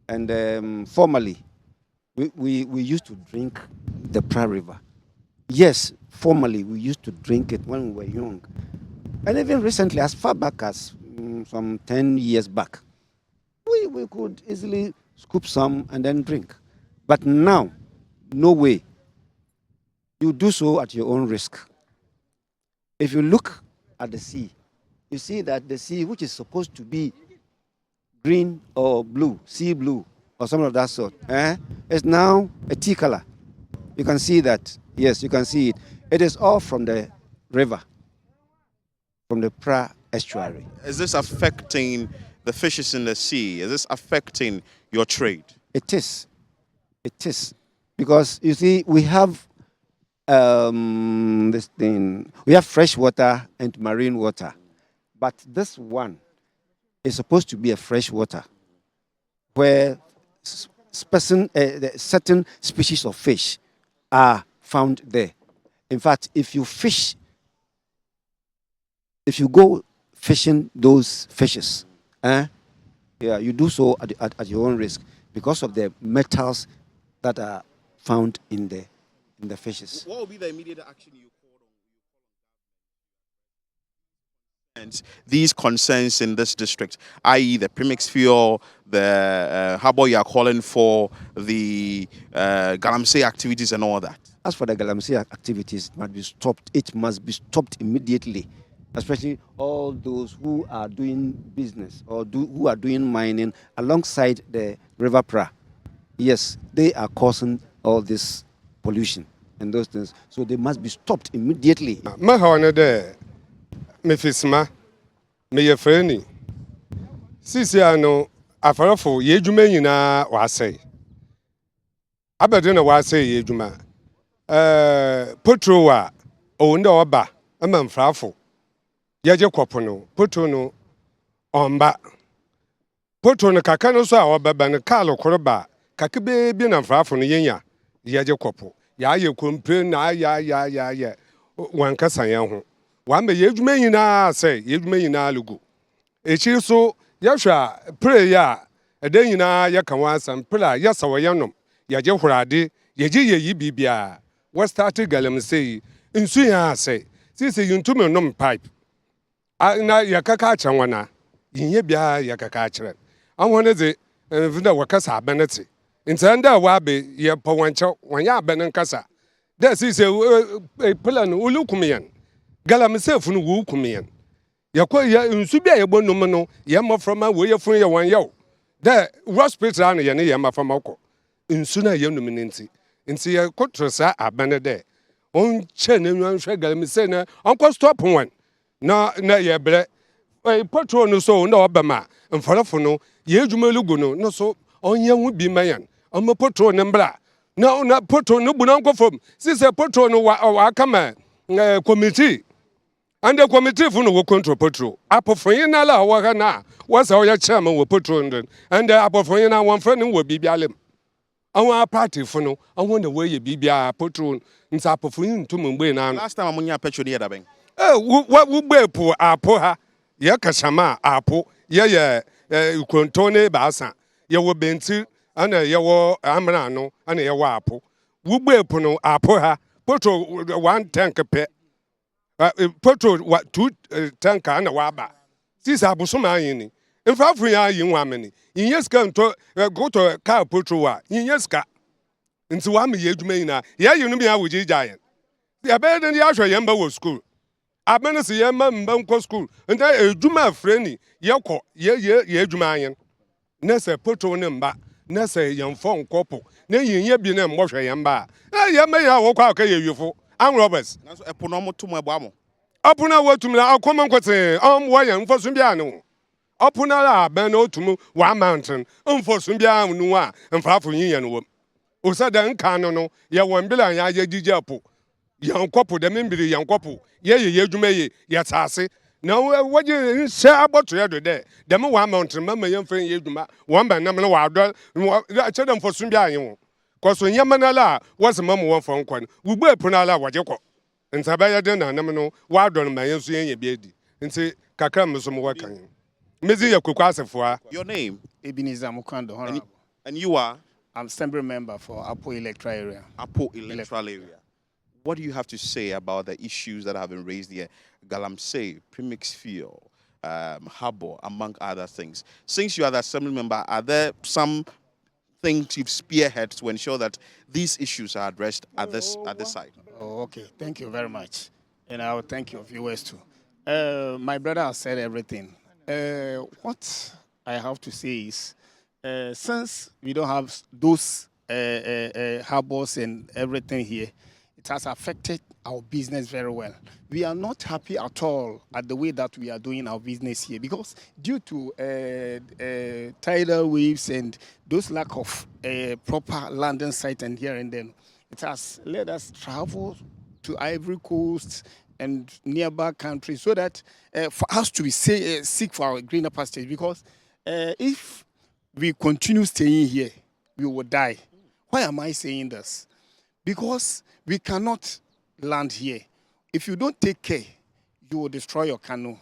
And formerly, we used to drink the Pra River. Yes, formerly we used to drink it when we were young. And even recently, as far back as some 10 years back, we could easily scoop some and then drink. But now, no way. You do so at your own risk. If you look at the sea, you see that the sea, which is supposed to be green or blue, sea blue, or something of that sort, is now a tea color. You can see that. Yes, you can see it. It is all from the river, from the Pra estuary. Is this affecting the fishes in the sea? Is this affecting your trade? It is. It is. Because, you see, we have this thing. We have fresh water and marine water. But this one is supposed to be a fresh water where certain species of fish are found there. In fact, if you go fishing those fishes, you do so at your own risk because of the metals that are found in the fishes. What will be the immediate action you call on? And these concerns in this district, i.e. the premix fuel, the harbor you are calling for, the galamsey activities and all that? As for the galamsey activities, it must be stopped immediately, especially all those who are doing business or who are doing mining alongside the River Pra. Yes, they are causing all this pollution and those things. So they must be stopped immediately. Mefisma, me friendly. Sisiano, Afarafo, Yejume yina wase. Abadina wase Yejuma. Putrowa, Onda Oba, a man frafo. Yaja Quapono, Putrono, Omba. Poto no kaka no so a wababa no kalo koroba kaka be na mfrafo no yenya yeje kopo ya ye kompre na ya wanka san ye ho wa me yedwuma nyina se yedwuma nyina lugu echi so yahwa prayer eden nyina ye kan wansam prayer ya sawo yenom yeje hurade yeje yi bibia we start galam say nsu ya se sisi yuntum nom pipe na yakaka achanwana yinye bia yakaka achre anwone ze vina wakasa abenete ntanda wa be ye pawancha wanya abenen kasa da sisi plan ulukumiyan galam say funu wukumiyan yakwa ya nsu bia ye bonum no ye maframa wo ye fun ye wan yaw da hospital na ye ne ye mafama ko nsu na ye num nti ye kotrosa abenede on che na nwan hwe galam say na onko stop one na ye bre petrol no so na obama mfarafo no ye adwuma lugu no so onye hu bi mayan omo petrol ne mbra na petrol no bu na nkofom sise petrol no wa kama committee and the committee for no control petrol apofon na la wa ha na wasa o ya chairman wo petrol nden and apofon na one friend wo bibialem awon party for no awon na we ye bibia petrol nsa apofon ntum mgbe na last time amunya petrol here da ben wo gbe po apo ha ye ka Shama apo ye kontone baasa ye wo benti ana ye wo amra no ana ye wo apo wo gbe po no apo ha petrol 1 tank pe petrol 2 tank ana wa ba sisa abusoma yin ni mfafo ya yin wa meni yin yeska nto go to car petrol wa yin yeska nti wa me ye adwuma yin na ye yin no ya wo jijayen ya be den ya hwe ye mba wo school abene se ye ma mba nko school nta edwuma afreni ye kọ ye edwuma ayen na se petrol ne mba na se ye mfo nkopo na yin bi ne mbo hwe ye mba ye ma ya wo kwa ka ye yufo an roberts na so epo no motum ebo amo opuna wotum na akoma nkote wa ye mfo so bia no opuna la ben no otum wa mountain mfo so bia no a mfafo yin ye no wom osada nka no ye wombila ya ye gijapo yankopo de membiri yankopo ye adwuma ye tase na waje nse aboto ye do de me wa mountain mama ye mfa ye adwuma won ba nam na wa do chedam fosun bia yen ko so nyamanala wasema mo won fa nkwan wugbu epunala waje ko ntaba ye de na nam no wa do no ma ye so ye bi edi nti kakra mso mo wakan mezi ye kokwa asefoa. Your name? Ebenezer Mukando, Honorable. And you are? I'm Assembly Member for Apo Electoral Area. Apo Electoral Area. What do you have to say about the issues that have been raised here? Galamsey, premix fuel, harbor, among other things. Since you are the assembly member, are there some things you've spearheaded to ensure that these issues are addressed at this side? Oh, okay. Thank you very much. And I will thank your viewers too. My brother has said everything. What I have to say is, since we don't have those harbors and everything here, it has affected our business very well. We are not happy at all at the way that we are doing our business here because due to tidal waves and those lack of proper landing site and here and then, it has led us travel to Ivory Coast and nearby countries so that for us to seek for our greener pastures because if we continue staying here, we will die. Why am I saying this? Because we cannot land here. If you don't take care, you will destroy your canoe.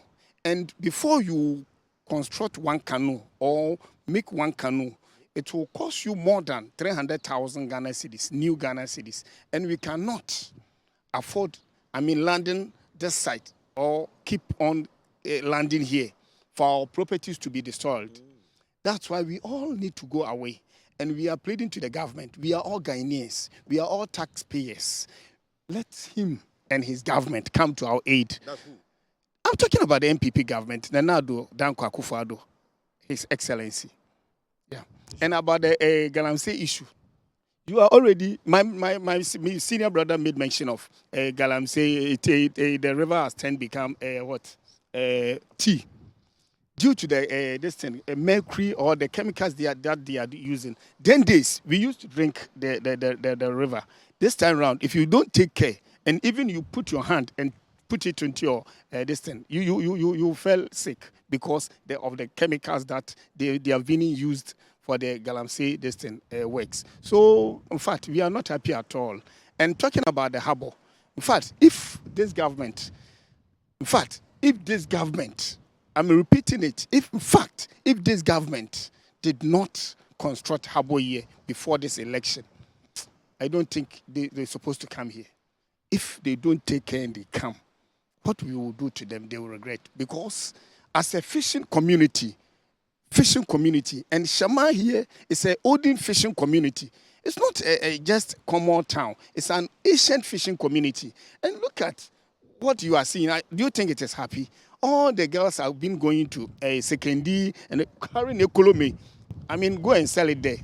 And before you construct one canoe or make one canoe, it will cost you more than 300,000 Ghana cedis, new Ghana cedis. And we cannot afford, landing this site or keep on landing here for our properties to be destroyed. That's why we all need to go away. And we are pleading to the government. We are all Ghanaians. We are all taxpayers. Let him and his government come to our aid. That's who? I'm talking about the MPP government, Nanado Danko Akufo-Addo, His Excellency. Yeah. And about the Galamsey issue. You are already, my senior brother made mention of Galamsey, the river has become tea. Due to the mercury or the chemicals that they are using. 10 days, we used to drink the river. This time around, if you don't take care, and even you put your hand and put it into your this thing, you fell sick because of the chemicals that they have been used for the galamsey this thing works. So in fact, we are not happy at all. And talking about the harbor, in fact, if this government, I'm repeating it, if this government did not construct harbor here before this election, I don't think they're supposed to come here. If they don't take care and they come, what we will do to them, they will regret. Because as a fishing community, and Shama here is an olden fishing community. It's not just common town. It's an ancient fishing community. And look at what you are seeing. Do you think it is happy? All the girls have been going to Sekendi and carrying Ekolome. I mean, go and sell it there.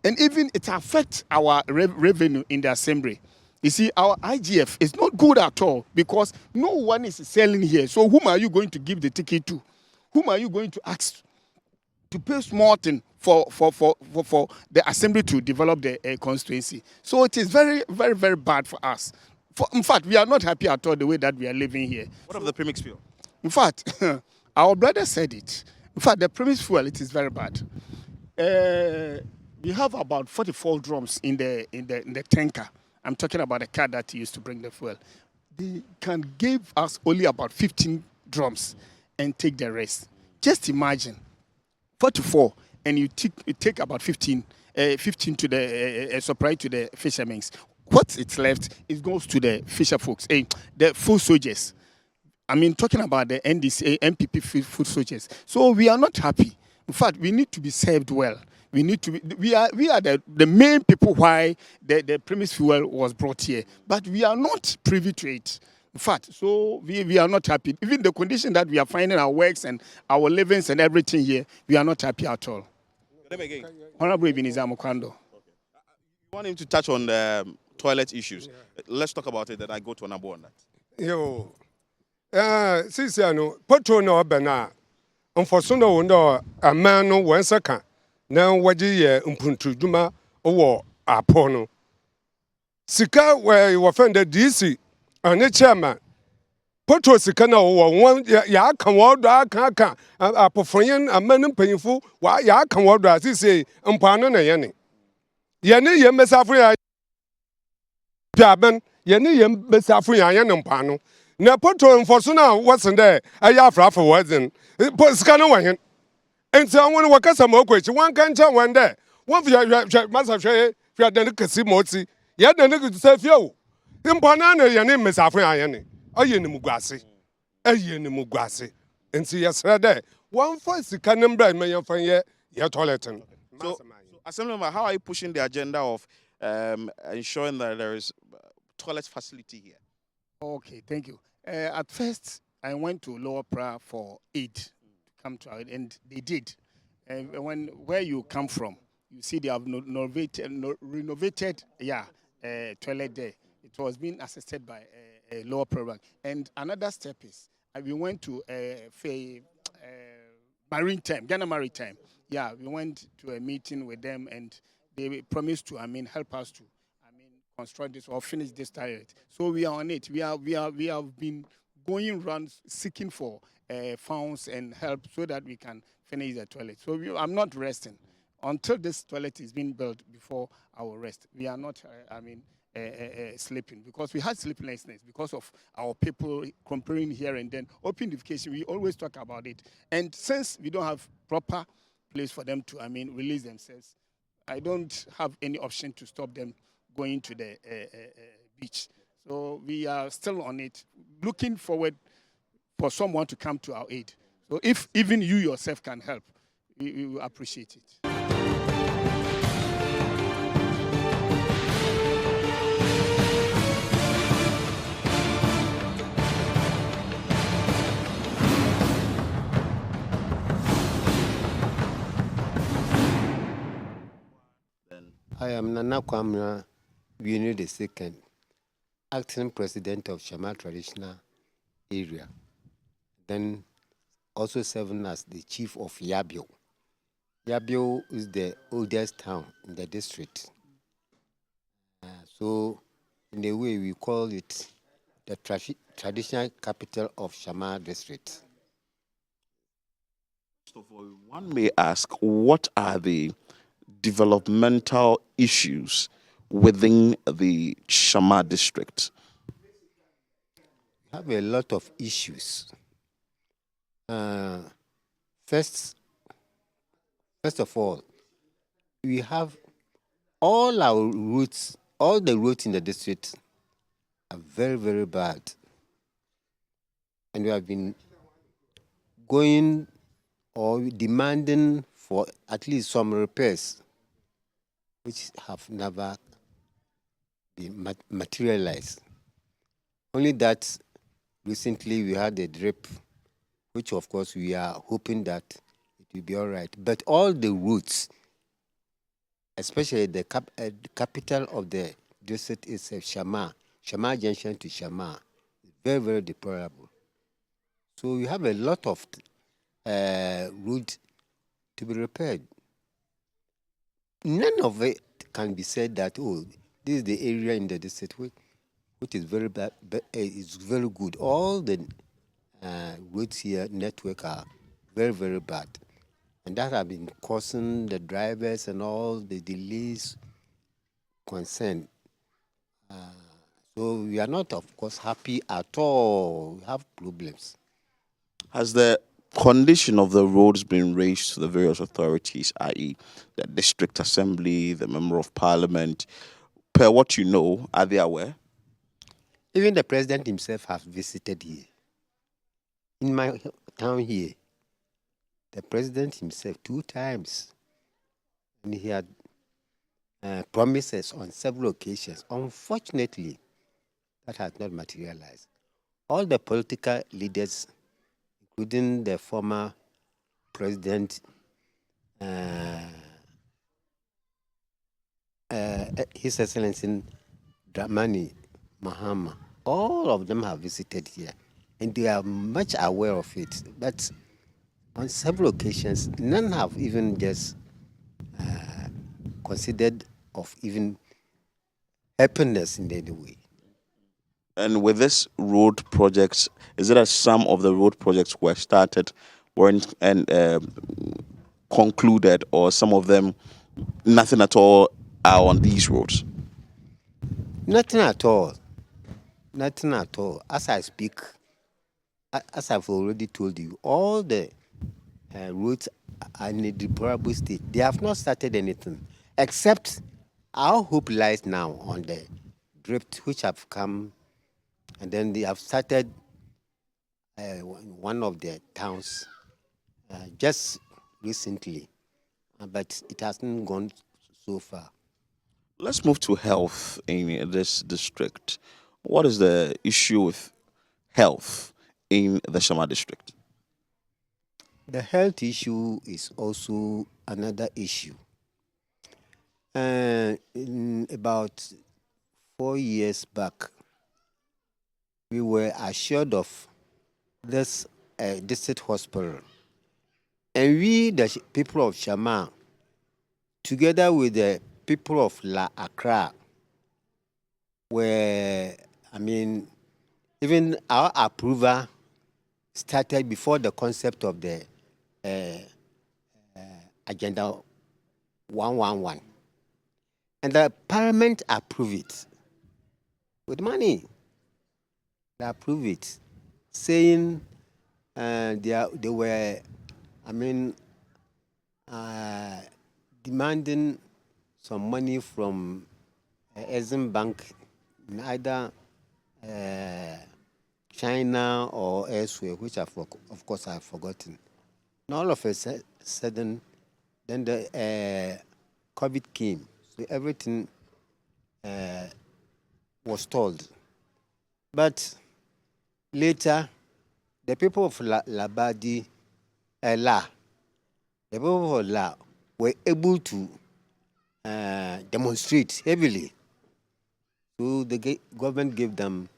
And even it affects our revenue in the assembly. You see, our IGF is not good at all because no one is selling here. So whom are you going to give the ticket to? Whom are you going to ask to pay small thing for the assembly to develop the constituency? So it is very, very, very bad for us. In fact, we are not happy at all the way that we are living here. What of the premix fuel? In fact, our brother said it. In fact, the premix fuel, it is very bad. We have about 44 drums in the tanker. I'm talking about the car that used to bring the fuel. They can give us only about 15 drums and take the rest. Just imagine, 44, and you take about 15 to the supply to the fishermen. What it's left, it goes to the fisher folks, the food soldiers. I mean, talking about the NDC, MPP food soldiers. So we are not happy. In fact, we need to be served well. We need to be, we are the main people why the premise fuel was brought here, but we are not privy to it. In fact, so we are not happy. Even the condition that we are finding our works and our livings and everything here, we are not happy at all. Name again. Honorable Ebenezer Mukwando. You want him to touch on toilet issues. Let's talk about it, then I go to number one. Yo, since I know, Potro no Bena, unfortunately, window a man no 1 second. Now, what ye umpuntu juma or apono. Sika where you offended DC and the chairman. Potro Sika no one ya can water can a performing a man painful, why ya can water as he say, umpano na yenny. Yenny yem Mesafria Jaban, yenny yem Mesafria yan umpano. Na Potro and Forsuna wasn't there, a yafra for wasn't. Scano wang. And so I want to work as a more question. One can tell one day. One for your master share, if you are the Cassi Motsi, yet the nigga to say, yo, in Panana, your name is Afriani, a Yenimugasi, a Yenimugasi. And see, yes, there. One voice, the cannon brand may find your toilet. So, Assemblyman, how are you pushing the agenda of ensuring that there is toilet facility here? Okay, thank you. At first, I went to Lower Pra for aid. Come to it, and they did. Where you come from, you see they have renovated toilet there. It was being assisted by a lower program. And another step is we went to Maritime, Ghana Maritime. Yeah, we went to a meeting with them, and they promised to help us to construct this or finish this toilet. So we are on it. We have been going around seeking for funds and help so that we can finish the toilet. So I'm not resting until this toilet is being built. Before our rest, we are not sleeping, because we had sleeplessness because of our people comparing here and then. Open education, we always talk about it, and since we don't have proper place for them to release themselves, I don't have any option to stop them going to the beach. So we are still on it, looking forward for someone to come to our aid. So if even you yourself can help, we will appreciate it. I am Nana Kwamra Bini II, acting president of Shama Traditional Area, then also serving as the chief of Yabio. Yabio is the oldest town in the district. So in a way we call it the traditional capital of Shama district. First of all, one may ask, what are the developmental issues within the Shama district? We have a lot of issues. First of all, we have all our routes, all the roads in the district are very, very bad. And we have been going or demanding for at least some repairs, which have never been materialized. Only that recently we had a drip, which of course we are hoping that it will be all right. But all the routes, especially the capital of the district is Shama Junction to Shama, very, very deplorable. So we have a lot of route to be repaired. None of it can be said that, oh, this is the area in the district which is very bad, but it's very good. All the roads here, network are very, very bad. And that have been causing the drivers and all the delays concerned. So we are not, of course, happy at all. We have problems. Has the condition of the roads been raised to the various authorities, i.e., the district assembly, the member of parliament? Per what you know, are they aware? Even the president himself has visited here. In my town here, the president himself 2 times, and he had promises on several occasions. Unfortunately, that has not materialized. All the political leaders, including the former president, His Excellency Dramani Mahama, all of them have visited here, and they are much aware of it. But on several occasions, none have even just considered of even helping us in any way. And with this road projects, is it that some of the road projects were started, weren't and concluded, or some of them, nothing at all, are on these roads? Nothing at all. Nothing at all. As I speak, as I've already told you, all the roads are in a deplorable state. They have not started anything, except our hope lies now on the drift which have come, and then they have started one of the towns just recently, but it hasn't gone so far. Let's move to health in this district. What is the issue with health in the Shama district? The health issue is also another issue. In about 4 years back, we were assured of this district hospital. And we, the people of Shama, together with the people of La Accra, even our approval started before the concept of the Agenda 111. And the parliament approved it with money. They approved it, saying they were, demanding some money from Exim Bank in either China or elsewhere, which of course I've forgotten. And all of a sudden, then the COVID came, so everything was stalled. But later, the people of the people of La were able to demonstrate heavily. So the government gave them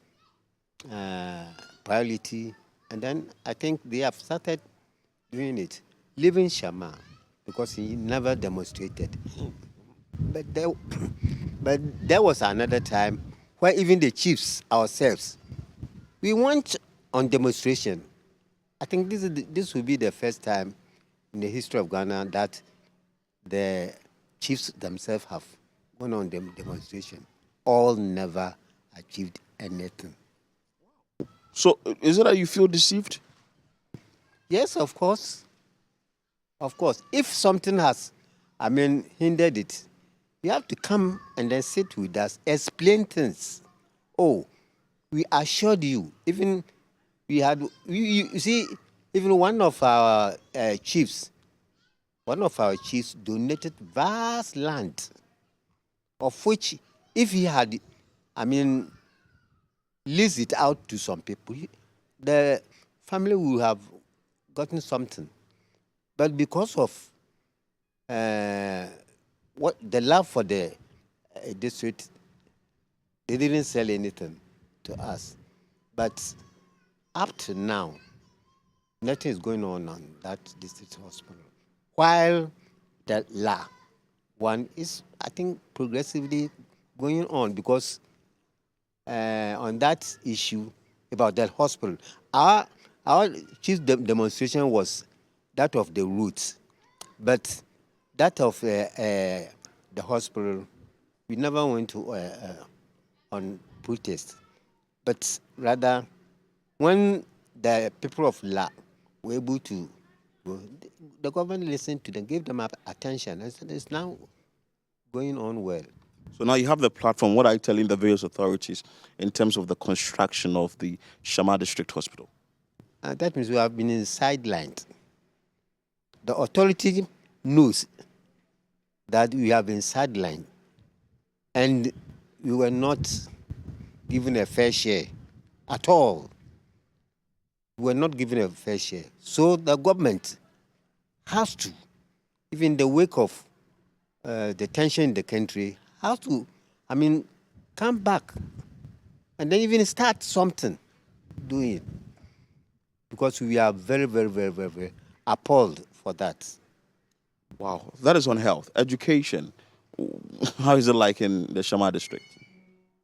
priority, and then I think they have started doing it, leaving Shama, because he never demonstrated. But there was another time where even the chiefs ourselves We went on demonstration. I think this will be the first time in the history of Ghana that the chiefs themselves have gone on demonstration. All never achieved anything. So, is it that you feel deceived? Yes, of course. Of course. If something has, hindered it, you have to come and then sit with us, explain things. Oh, we assured you. Even we had, you see, even one of our chiefs donated vast land, of which, if he had, leased it out to some people, the family will have gotten something. But because of what the love for the district, they didn't sell anything to us. But up to now, nothing is going on that district hospital. While the La one is, I think, progressively going on, because on that issue about that hospital, our chief demonstration was that of the routes, but that of the hospital, we never went to on protest, but rather when the people of La were able to go, the government listened to them, gave them attention, and said it's now going on well. So now you have the platform. What are you telling the various authorities in terms of the construction of the Shama District Hospital? That means we have been sidelined. The authority knows that we have been sidelined, and we were not given a fair share at all. We were not given a fair share. So the government has to, even in the wake of the tension in the country, has to, come back and then even start something, doing it. Because we are very, very, very, very, very appalled for that. Wow, that is on health. Education, how is it like in the Shama district?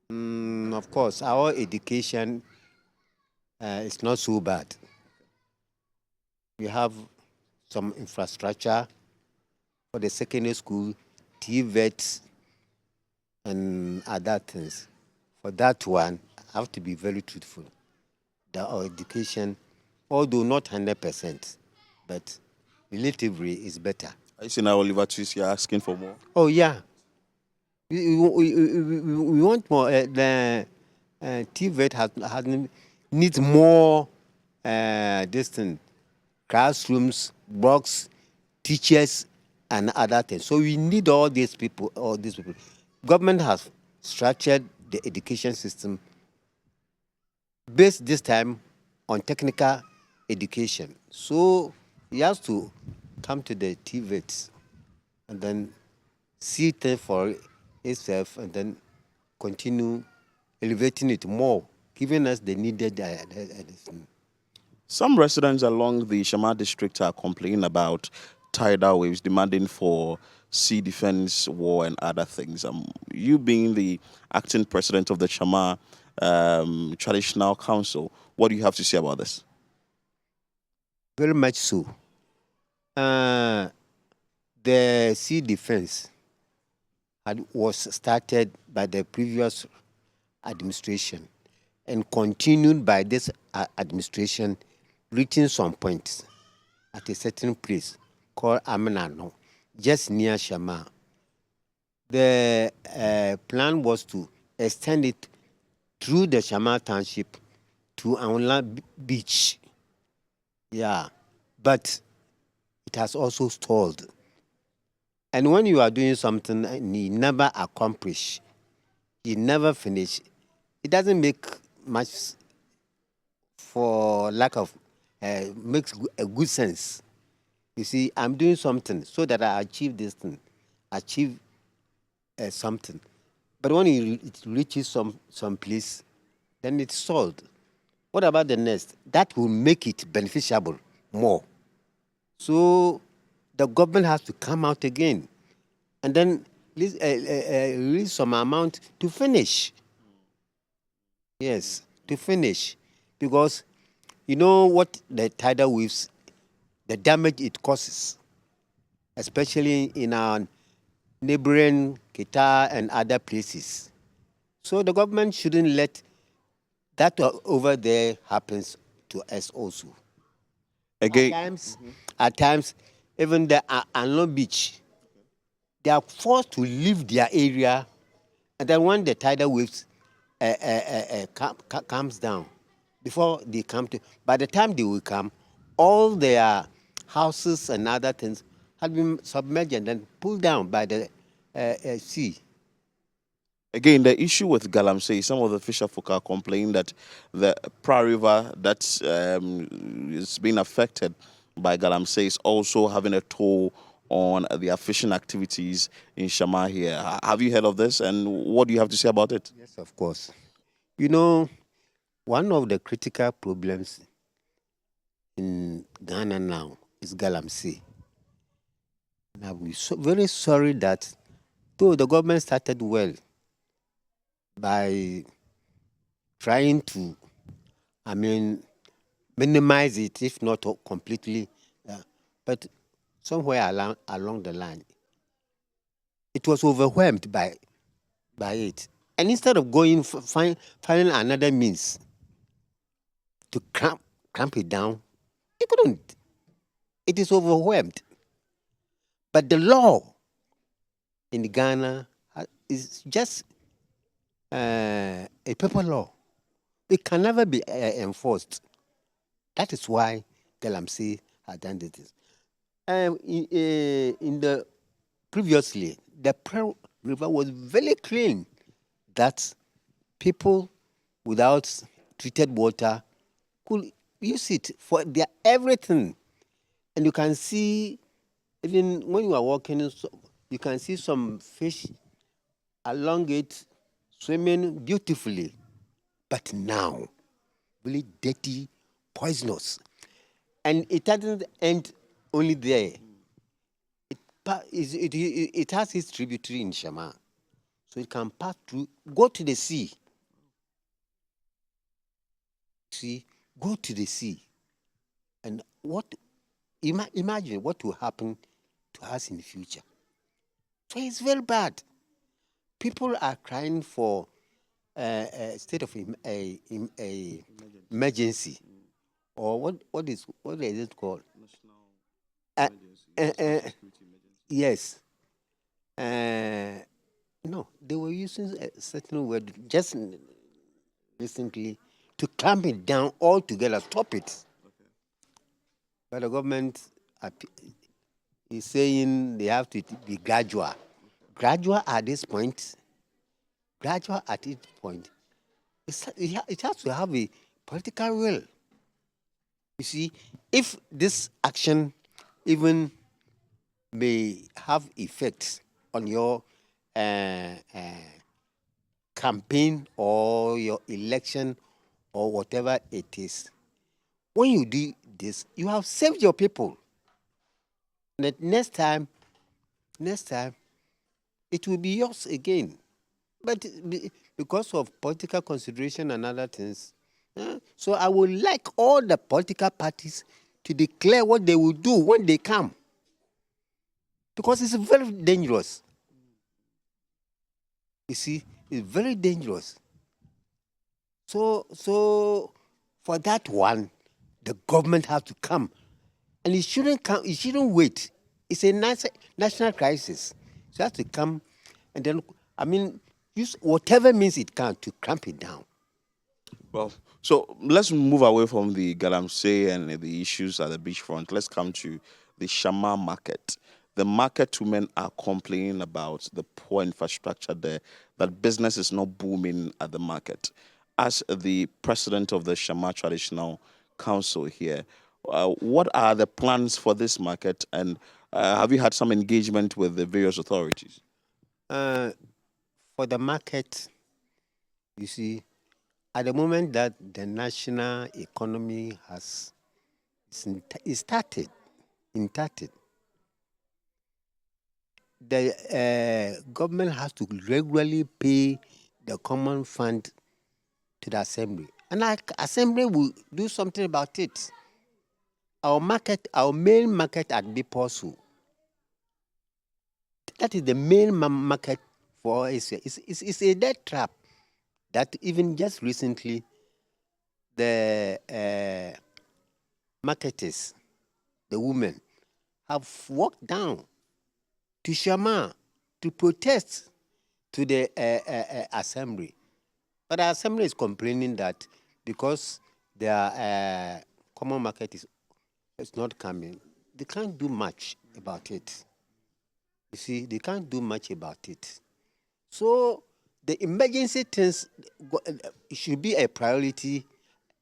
Of course, our education is not so bad. We have some infrastructure for the secondary school, TVET, and other things. For that one, I have to be very truthful. Our education, although not 100%, but relatively is better. I see now Oliver Twist, you're asking for more. Oh, yeah. We want more. The TVET needs more classrooms, blocks, teachers, and other things. So we need all these people. Government has structured the education system based this time on technical education. So he has to come to the TVET and then see it for itself and then continue elevating it more, giving us the needed. Some residents along the Shama district are complaining about tidal waves, demanding for sea defense, war, and other things. You being the acting president of the Shama Traditional Council, what do you have to say about this? Very much so. The sea defense was started by the previous administration and continued by this administration, reaching some points at a certain place called Amenano, just near Shama. The plan was to extend it through the Shama township to Aunla Beach. Yeah, but it has also stalled. And when you are doing something and you never accomplish, you never finish, it doesn't make much, for lack of, makes a good sense. You see, I'm doing something so that I achieve this thing, achieve something. But when it reaches some place, then it's solved. What about the next? That will make it beneficiable more. So the government has to come out again and then release some amount to finish. Yes, to finish. because you know what the tidal waves, the damage it causes, especially in our neighboring Qatar and other places. So the government shouldn't let that over there happens to us also. Again, At times, even the Anlo Beach, they are forced to leave their area, and then when the tidal waves comes down, before they come to, by the time they will come, all their houses and other things have been submerged and then pulled down by the sea. again, the issue with Galamsey, some of the fisher folk are complaining that the Pra River that is being affected by Galamsey is also having a toll on their fishing activities in Shama here. Have you heard of this, and what do you have to say about it? Yes, of course. You know, one of the critical problems in Ghana now is Galamsey. Now we're very sorry that though the government started well by trying to, minimize it, if not completely, but somewhere along the line, it was overwhelmed by it. And instead of going finding another means to clamp it down, it couldn't. It is overwhelmed. But the law in Ghana is just a paper law. It can never be enforced. That is why Galamsey had done this. In the previously, the Pearl River was very clean. That people without treated water could use it for their everything. And you can see, even when you are walking, you can see some fish along it swimming beautifully. But now, really dirty, poisonous. And it doesn't end only there. It has its tributary in Shama. So it can pass through, go to the sea. Go to the sea. And imagine what will happen to us in the future. So it's very bad. People are crying for a state of emergency. Or what is it called? Yes. No, they were using a certain word just recently to clamp it down altogether, stop it. But the government is saying they have to be gradual. Gradual at this point. It has to have a political will. You see, if this action even may have effects on your campaign or your election or whatever it is, when you do this, you have saved your people. And next time, it will be yours again. But because of political consideration and other things, so I would like all the political parties to declare what they will do when they come. Because it's very dangerous. You see, it's very dangerous. So for that one, the government has to come. And it shouldn't come, it shouldn't wait. It's a national crisis. So it has to come and then, use whatever means it can to clamp it down. Well, so let's move away from the Galamsey and the issues at the beachfront. Let's come to the Shama market. The market women are complaining about the poor infrastructure there, that business is not booming at the market. As the president of the Shama Traditional Council here, what are the plans for this market, and have you had some engagement with the various authorities? For the market, you see, at the moment that the national economy is started, the government has to regularly pay the common fund to the assembly. And our assembly will do something about it. Our main market at Biposu, that is the main market for us. It's a dead trap that even just recently the marketers, the women, have walked down to Shama to protest to the assembly. But the assembly is complaining that because their common market is not coming, they can't do much about it. You see, they can't do much about it. So the emergency things should be a priority.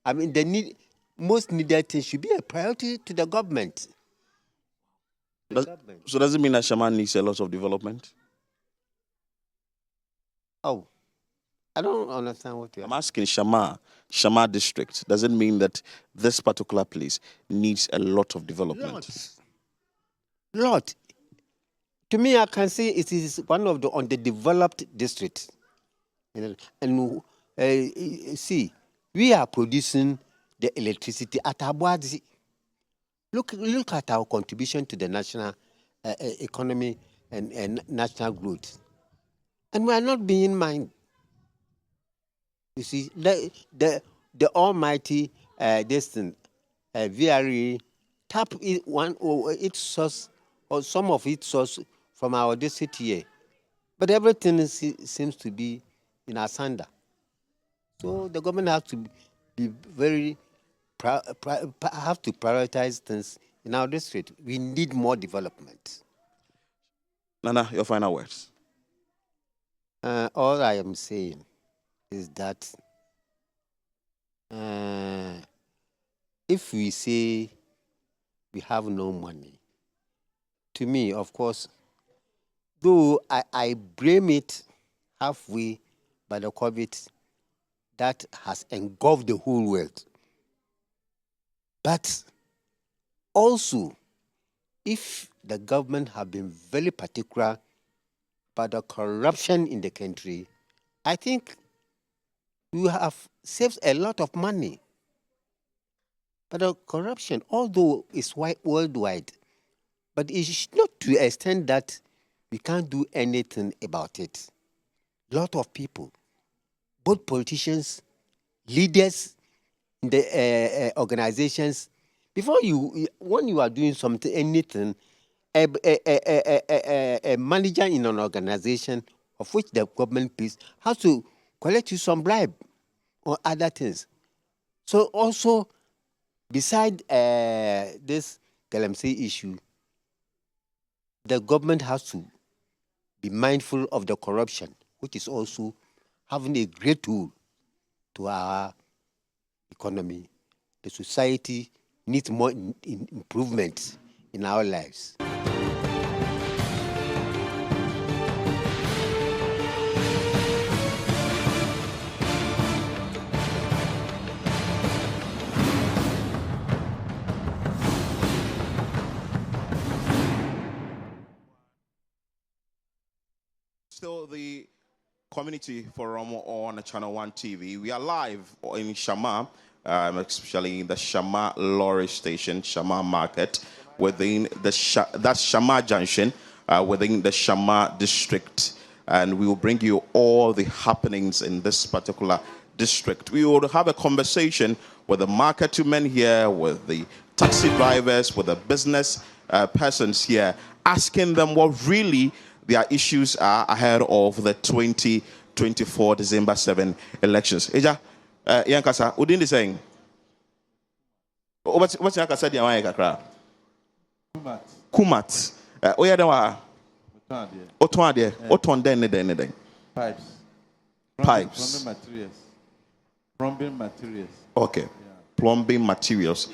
I mean, the most needed things should be a priority to the government. So does it mean that Shama needs a lot of development? Oh, I don't understand what you're I'm asking Shama district. Does it mean that this particular place needs a lot of development? Lot. To me, I can say it is one of the underdeveloped districts. And see, we are producing the electricity at Abuadzi. Look at our contribution to the national economy and national growth. And we are not being mind. You see, the almighty VRE tap its source or some of its source from our district here. But everything seems to be in Asanda. So the government has to be very have to prioritize things in our district. We need more development. Nana, your final words. All I am saying is that if we say we have no money, to me, of course, though I blame it halfway by the COVID that has engulfed the whole world. But also, if the government have been very particular about the corruption in the country, I think we have saved a lot of money. But the corruption, although it's worldwide, but it's not to the extent that we can't do anything about it. A lot of people, both politicians, leaders in the organizations, when you are doing something, anything, a manager in an organization of which the government pays has to collect you some bribe or other things. So also, beside this Galamsey issue, the government has to be mindful of the corruption, which is also having a great tool to our economy. The society needs more improvement in our lives. Still the community forum on ChannelOne TV. We are live in Shama, especially in the Shama lorry station, Shama market, within that's Shama Junction, within the Shama district. And we will bring you all the happenings in this particular district. We will have a conversation with the market-men here, with the taxi drivers, with the business persons here, asking them what really their issues are ahead of the 2024 December 7 elections. Eja, Yankasa, within the saying, what's Yankasa the Amayaka? Kumat. Oh, yeah, there are Oton then. Pipes. Plumbing materials. Okay. Yeah. Plumbing materials.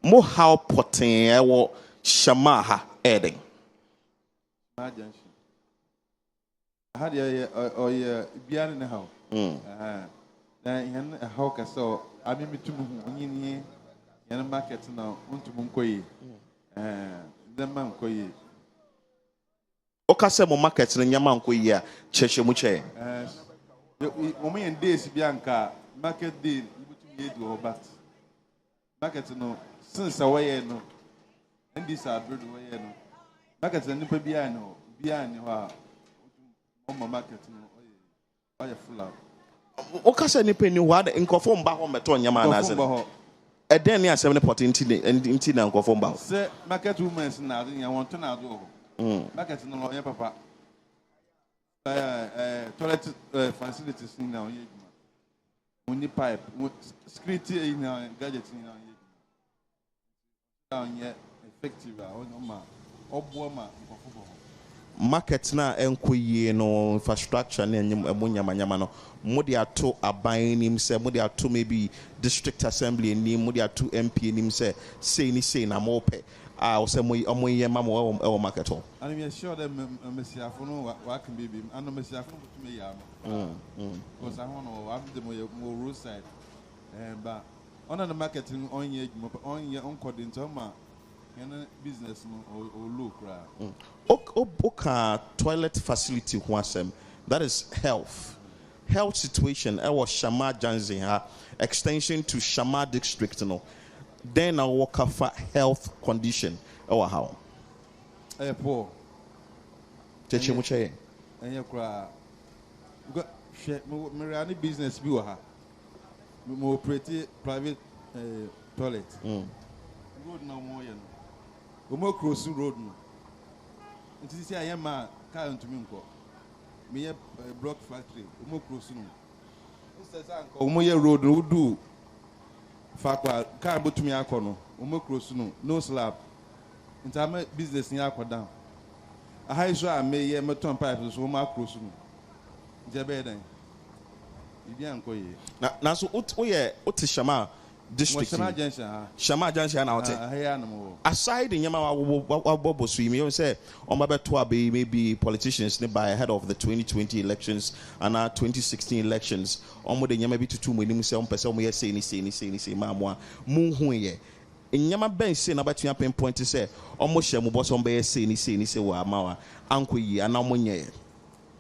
Mo how poten Shamaha adding. I had a beer in the house. Then how can so I mean to move in a market now, to Munkoy, the Mankoy. Okasemo market in Yamanko ya Cheche Muche. Woman and days Bianca, market deal, ye do but market no since away no and this are bread away no market and nipa bia no bia ni ho a market no oye full out okasa nipa ni wa nkofo mba ho meto nyama na ase eden ni asem ne pot nti na nkofo mba se market women na ya won to na do market no oye papa toilet facilities in now only pipe security in gadgets in now effective ma oboma market na enkoyie no infrastructure na nyama no modi ato aban nim se modi ato maybe district assembly ni modi ato MP nim se say na mo pe o se moye mama e market ho and we are sure that mesiafo no wa can be and mesiafo no to me ya no because I want to have the more roadside but on the marketing on ye on coding to ma business or look right toilet facility ho asem that is health situation I was Shama Junction extension to Shama district no then I work for health condition or how poor teche mu che enya kra go me run business bi wo ha me operate private toilet road na mo ye no mo cross road no nti si ayema car ntumi nko me ye block factory mo cross no instead anko mo ye road no do fakwa car botumi akono mo cross no slab nti am business ni akodan ahai so a me ye meton pipe so mo cross no jebe dan ibi anko ye na so oye Shama district Shama Junction na wote aside nyama wa bobo so you mean say on babeto abe maybe politicians by ahead of the 2020 elections and 2016 elections on the nyama bi tutu mu nim say on pese on ye say ni ma mo mu hu ye nyama ben say na batua pinpoint say on mo hye mu boso on be say ni wa amawa anko yi ana mo nye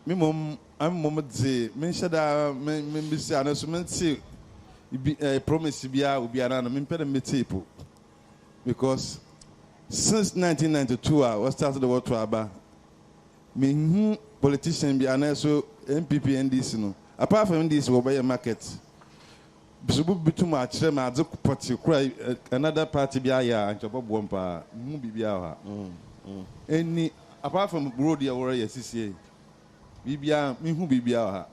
me mom am mom de me shada me bi say announcement say promise bia obi ana no me pede me tape because since 1992 I was started the world to aba me politician bi ana so MPP NDC no apart from this we buy market bisubu bitum a kire ma ade party kura another party bia ya nchobo bompa mu bibia ha any apart from road ya wora ya CCA bibia me hu bibia ha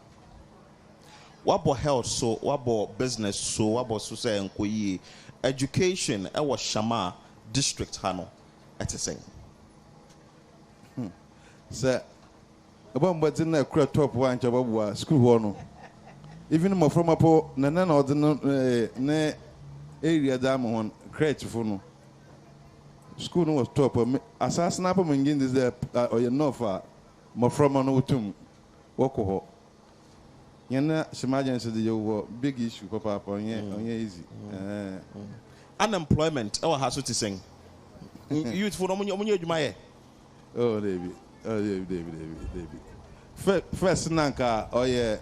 wabo health so wabo business so wabo so say enkoyi education e was Shama district hano etesen sir abombo na kura top one chababu school ho no even mo from apo na odino ne area da mo hon crèche fo no school no was top asas na apo mingin this oye no fa mo from no utum woko ho yana Shama Junction de yo big issue papa on easy unemployment our has to sing youth for no money adwuma ye oh David first nanka oye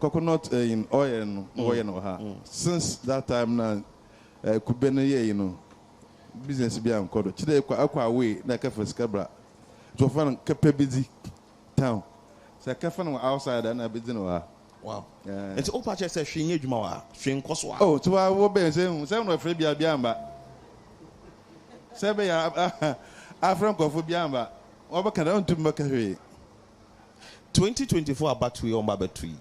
coconut in oil no ha since that time na kubene ye you know business bi am kodo chide akwa away na ka first cabra to fan kapabidi town so ka fan outside na bidi no ha wow it's all part say hwe adwuma wa hwe nkoso wa oh to wa wo be say no afre bia amba sebe ya afran kofo bia amba obaka na ontum baka hwe 2024 abatui on babatui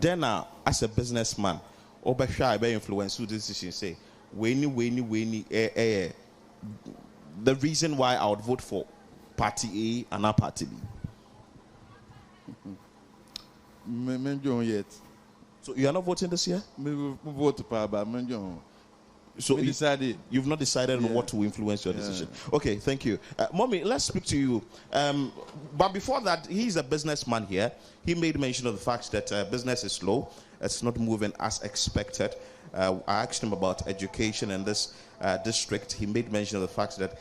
then as a businessman obehwa be influence decision say we the reason why I would vote for party A and not party B yet. So you are not voting this year? Me vote for Menjon. So you've not decided on what to influence your decision. Okay, thank you. Mommy, let's speak to you. But before that, he's a businessman here. He made mention of the fact that business is slow. It's not moving as expected. I asked him about education in this district. He made mention of the fact that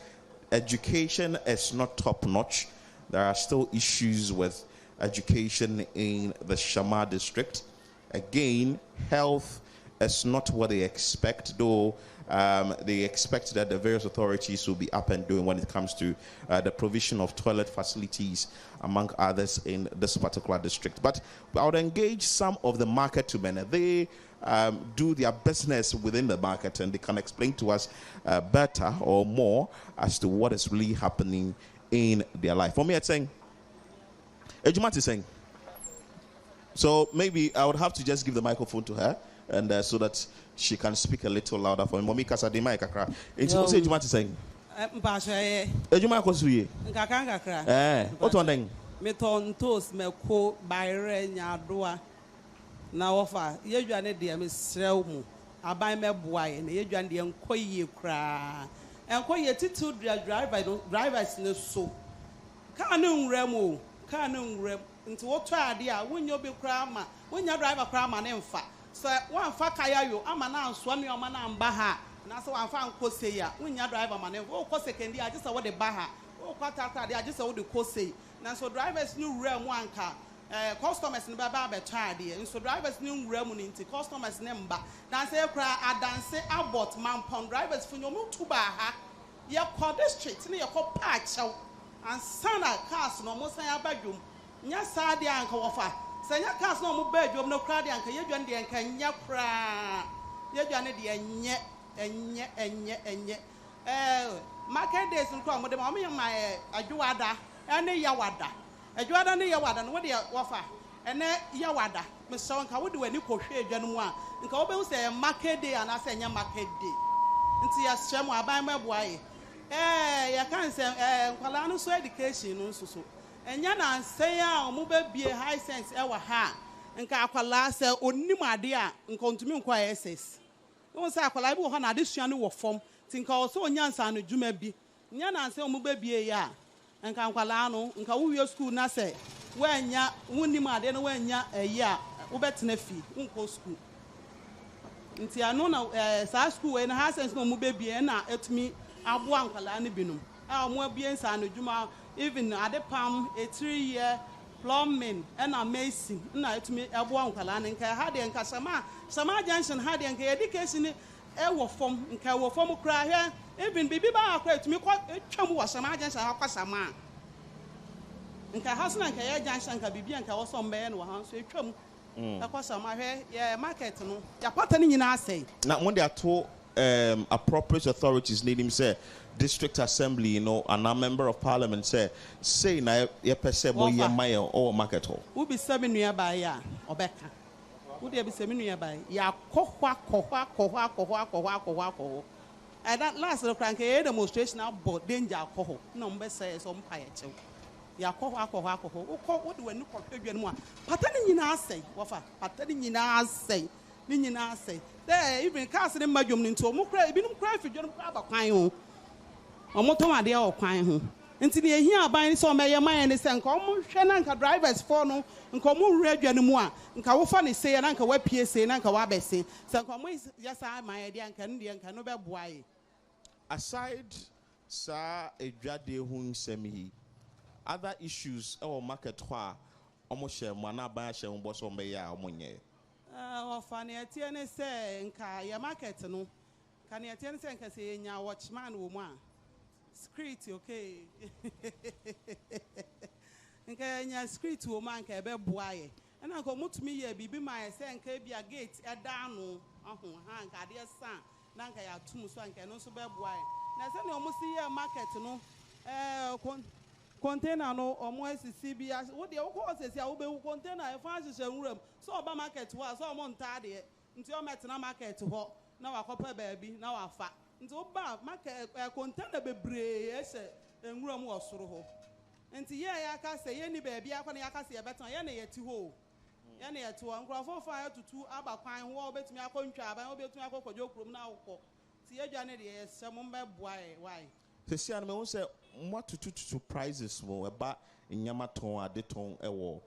education is not top-notch. There are still issues with education in the Shama district. Again, health it's not what they expect, though. They expect that the various authorities will be up and doing when it comes to the provision of toilet facilities, among others, in this particular district. But I would engage some of the market women. They do their business within the market, and they can explain to us better or more as to what is really happening in their life. For me, it's saying, Ejumat is saying. So maybe I would have to just give the microphone to her, and so that she can speak a little louder for me. Mommy kasa de mic akra. Enti what say Ejumat is saying? Ejumat ko suye. What one thing? Me ton toast me ko bayre nyadoa. Na wofa yedwane de me srew mu. Aban me boaye na yedwane de enkoye kra. Enkoye titu drivers ne so. Ka ne nwura mu. Ka ne nwura. Nti woto ade a wonyo be kra ma. Wonya driver kra ma ne mfa. So one fa kaya yo ama na anso ne oma na mba ha. Na so one fa nkose ya. Wonya driver ma ne. Wo ko sekendi a just wo de ba ha. Wo kwata de a just wo de kose. Na so drivers ni wura mu anka. Customers ni baba be charge and so drivers ni nwura mu nti customers ne mba na say kra adanse abot mampon drivers funyo mu tuba ha ye ko district ni ye ko park chew and sana cars no mo san abadwom nya saade anka wofa sanya cars no mo badwom no kra de anka yedwan de anka nya kra yedwan de enye market days nko mo de mo ye ma adwada ene yawada adwada ne yawada no de wofa ene yawada me so nka wo de wani kohwe adwa no mu a nka wo be hu say market day ana say nya market day nti ya hyem aban maboaye ya kan say nkwala no so education no so enya na say a omo be bie high sense e wa ha nka akwala say onim ade a nka ontumi nkwa SS no say akwala bi wo ha na ade sua no wo fom ti nka wo so onyansa no dwuma bi nya na say omo be bie ya nka nkwala no nka wo wie school na say wanya wonim ade no wanya eyi a wo betena fi nko school nti ano na sa school we na ha sense no mo be bie na etumi abo ankwala ne binum a mo bie nsa no dwuma even ade pam a 3-year plumbing and amazing na etumi abo ankwala ne nka ha de nka Shama Junction ha de nka education e wo fom nka wo fom kra hwe even bibi ba akwa etumi kwa twam wo Shama Junction ha kwa Shama nka hasna nka ya Junction nka bibi nka wo so mbe no ha so etwam akwa Shama hwe ya market no ya pata ni nyina asai na when they are told appropriate authorities need him say district assembly, you know, and a member of parliament say na ye pese mo ye mile or market hall we be 7 nearby ya obeka we dey be 7 nearby ya kohwa and that last crank a demonstration about danger alcohol no mbe say so mpa ye chew ya kohwa what do we no kodwa no a patani nyina asai wofa patani nyina asai ni nyina asai there even cars ne madwom ni nto mo kra ebinum kra fidwom kra ba kwan ho omoto ade o kwan ho nti ne ehia aban so meye man ne se nka omo hwe na nka drivers for no nka omo wura adwane mu a nka wo fa ne se na nka wa pie se na nka wa bese se nka omo yesa man de nka ne de nka no be boaye aside sa adwade hu nsem hi other issues our market ho a omo hye mo na aban hye mo bo so mbe ya omo nye ofane atie ne se nka ya market no ka ne atie ne se nka se nya watchman wo mu a street okay nka nya street wo man ka ebe boaye na nka mutumi ye bibi ma se nka bia gate eda no aho ha nka de san na nka ya tum so nka no so be boaye na se ne omo si ye market no container no omo asisi bia wo de wo ko asisi a wo be container e fa hyehyɛ nwuram so oba market ho so omo nta de nti o metena market ho na wakopa baabi na wafa nti oba market container bebre ehye nwuram wo soro ho nti ye ya ka se ye ni baabi akwa na ya ka se ye beton ye na ye ti ho ye na ye ti ho nkrofo fa ya tutu aba kwan ho obetumi akontwa aban obetumi akokodwo krom na awokɔ ti ye dwane de ye hyɛ mo mbe boae why se an me won say what to prices mo eba nyama ton ade ton ewo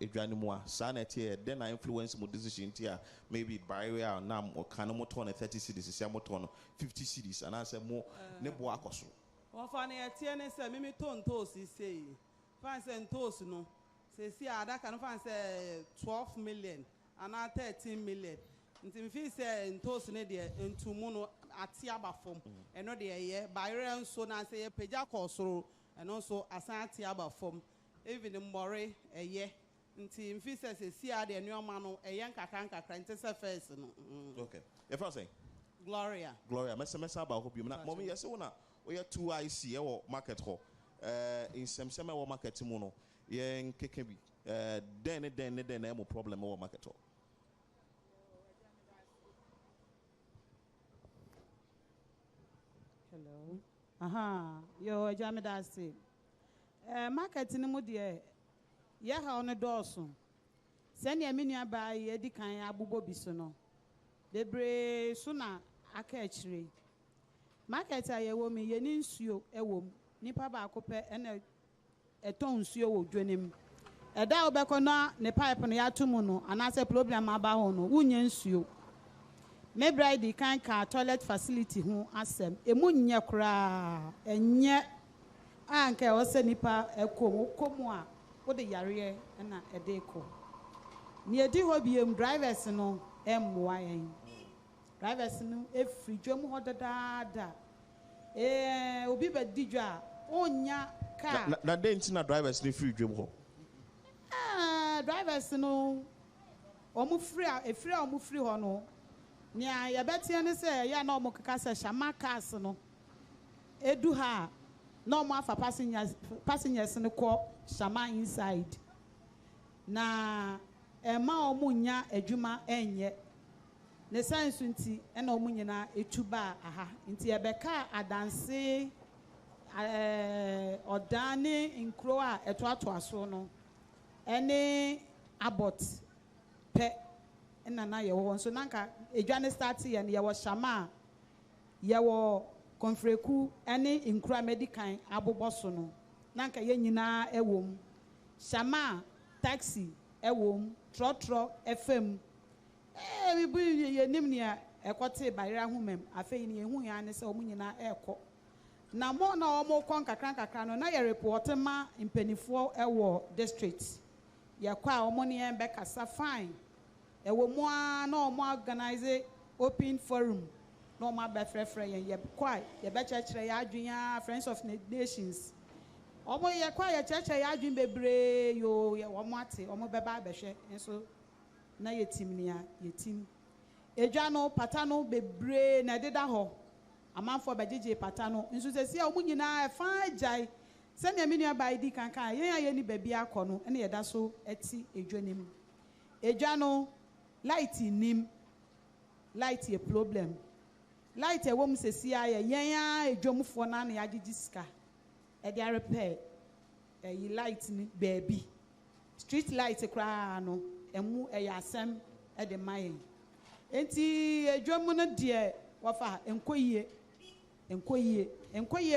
edwa ni mu a sa na tie den na influence mo decision tie maybe barrier na mo kan mo ton 30 cedis se mo ton 50 cedis and say mo ne bo akoso wo fa na tie ne say mimi ton tosi say fan say tosi no say si ada kan fan say 12 million and 13 million nti mfi sɛ ntos ne deɛ ntumu no ate aba fam ɛno deɛ ɛyɛ bayerɛ nso na sɛ yɛpagya kɔ soro ɛno nso asan ate aba fam even mmɔre ɛyɛ nti mfi sɛ sɛsi a deɛ nneɛma no ɛyɛ nkakra nti sɛ first no Okay. Your first thing? Gloria, mesa about hope you na mommy yes wona we 2IC e wo market ho in semsem e wo market mu no ye nkeke bi den e mo problem e wo market ho. Hello. Yo Jamidasi. Market ni mu de ye ha on dooso. Se ne me nua ba ye di kan abubo bi so no. Bebre so na aka akire. Market a ye wo me ye ni nsuo e wo nipa ba akopɛ ena eton nsuo wo dwanem. Eda obekɔ na ne pipe no ya tumu no anase problem aba ho no wunye nsuo. Me bride kan ka toilet facility ho asem emu nye kra enye anka o se nipa ekomu a wo de yare na ede ko ni edi ho biem drivers no emmoa yen drivers no efri dwom ho dadaada obi be didwa onya car na dent na drivers ni free dwom ho drivers no omu free efri omu free ho no nia ya betie ne se ya na omu kaka se Shama cars no edu ha na omu afa passengers ne ko Shama inside na ema omu nya adwuma enye ne sense nti na omu nyina etuba aha nti ebeka adanse odane nkro a etoato aso no ene abot pe na ye wo so nanka edwane start ye ne ye wo Shama ye wo konfreku ene nkura medican aboboso no nanka ye nyina ewom Shama taxi ewom trotro fm we bu ye nim ne ekote bayira humem afei ne hu ya ne se omu nyina eko na mo na omo kon kakra no na ye report ma impenifo ewo district ye kwa omo ne en be kasa fine ewo mo na omo organize open forum na omo be frefre ye kwa ye be chekere ya adwunya Friends of Nations omo ye kwa ye chekere ya adwun bebre yo ye omo ate omo be ba behwe enso na ye tim nia ye tim edwa no pata no bebre na deda ho amanfo bejeje pata no enso sesi a omo nyina fa jai se ne menua ba idi kankan ye ni baby akono ene ye da so eti edwanem edwa no light nim light a problem light e wom sesi a ye yen edwomfo na na yagigi sika e dey repair e light ni baby street light kra no emu e yasem e de mayen enti edwom no de wafa enkoyie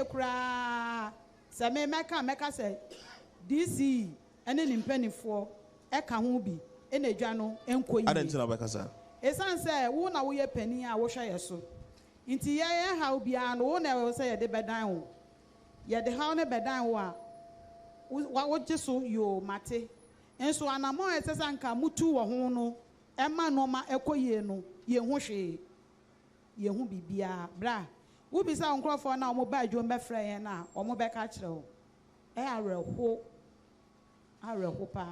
kra se me meka se DC ene ni mpanifo e ka ho bi ene edwa no enkoyie adentina beka sa esan se wo na wo ye pani a wo hwe yeso nti ye ha obi an wo na wo se ye de bedan wo ye de ha ne bedan wo a wo jeso yo mate enso anamo esesa nka mutu wo ho no e ma no ma ekoyie no ye hu hwe ye hu bibia bra wo bisa onkrofo na omo ba adwo mbefra ye na omo be ka kire wo e areho pa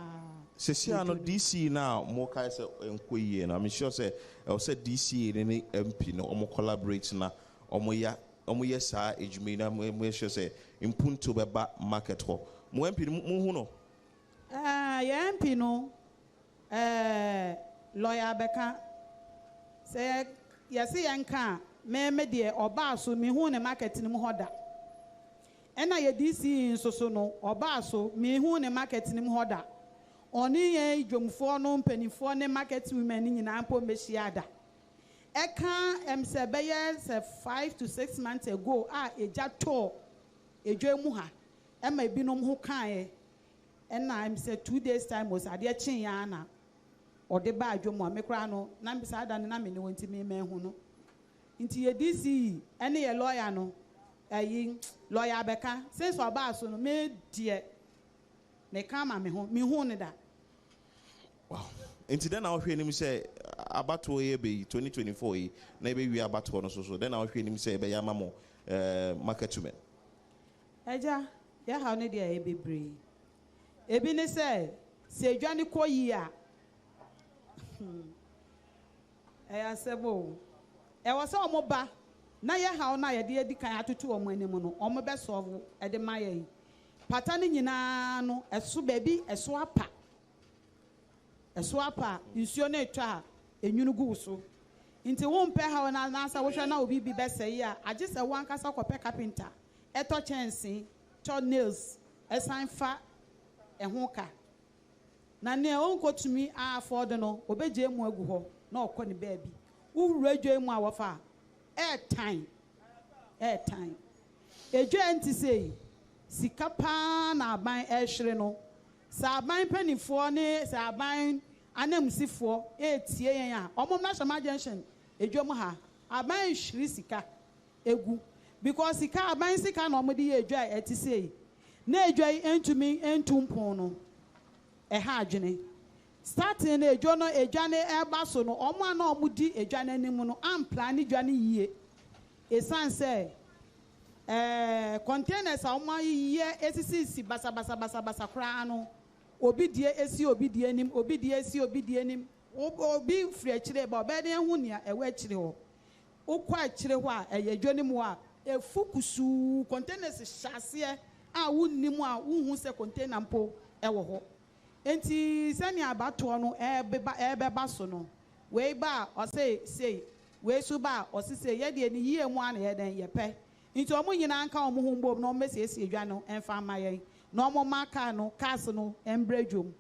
Sesia no DC now more kai say enkoyie na I'm sure say DC ne MP no omo collaborate na omo ya sa ejumi na mo sure say impunto beba market ho mo MP mo hu no ya MP no lawyer beka say yesi yanka me de oba so me hu ne market ni mu hoda ena ye DC nsoso no oba so me hu ne market ni mu hoda oni ye dwomfo no mpanifo ne market women nyina ampo meshiada eka emse beye se 5 to 6 months ago eja to edwemu ha ema binom ho kan ena emse 2 days time was ade chin ya na ode ba adwomu amekra no na mbisa ada ne na me ne wonti me hu no nti ye DC ene ye lawyer no lawyer beka since oba so no me die me kama me hu ne da. Wow. Inti then I hear him say abato ye be 2024 yi na be wi abato no so then I hwe nim say be yama mo market to men. Eja ya ha no dia e bebre. Ebi ne say se dwane koyi a asebo e wo se omoba na ye ha na ye de edi kan atoto omo anim no omo be solve e de maye pata ne nyina no eso baby eso apa nsuo na etwa enwunu gu so nti wo mpe ha na asa wo hwa na obi bi be sei a age se wo ankasa kope carpenter eto chense cho nails esan fa eho ka na ne onkotumi afford no obeje mu agu ho na okọ ne baabi wura dwe mu a wofa airtime edwe nti sei sika pa na aban ehwere no sa aban panifo ne sa aban anamsifo etie yen a omom na Shama Junction edwe mu ha aban hwiri sika egu because sika aban sika na omode ye edwe a eti sei na edwe entumi entumpon no ha adwene starting na edwo no edwane eba so no omo na omudi edwane anim no amplan edwane yie esan say containers a omo yie esisi basa kra no obi die esi obi die nim obi die esi obi die nim obi free akire ba obe den hu nia ewe akire ho ukwa akire ho a edwane mu a efukusu containers hyase a wunnim a wuhu se container mpo ewo ho enti sani abato no ebeba so no we ba o say we su ba o say ye de ni yie mu an ye den ye pe enti omo nyina anka omo hu mbom no mesi esi edwa no emfa mayen no omo maka no cars no embredwom.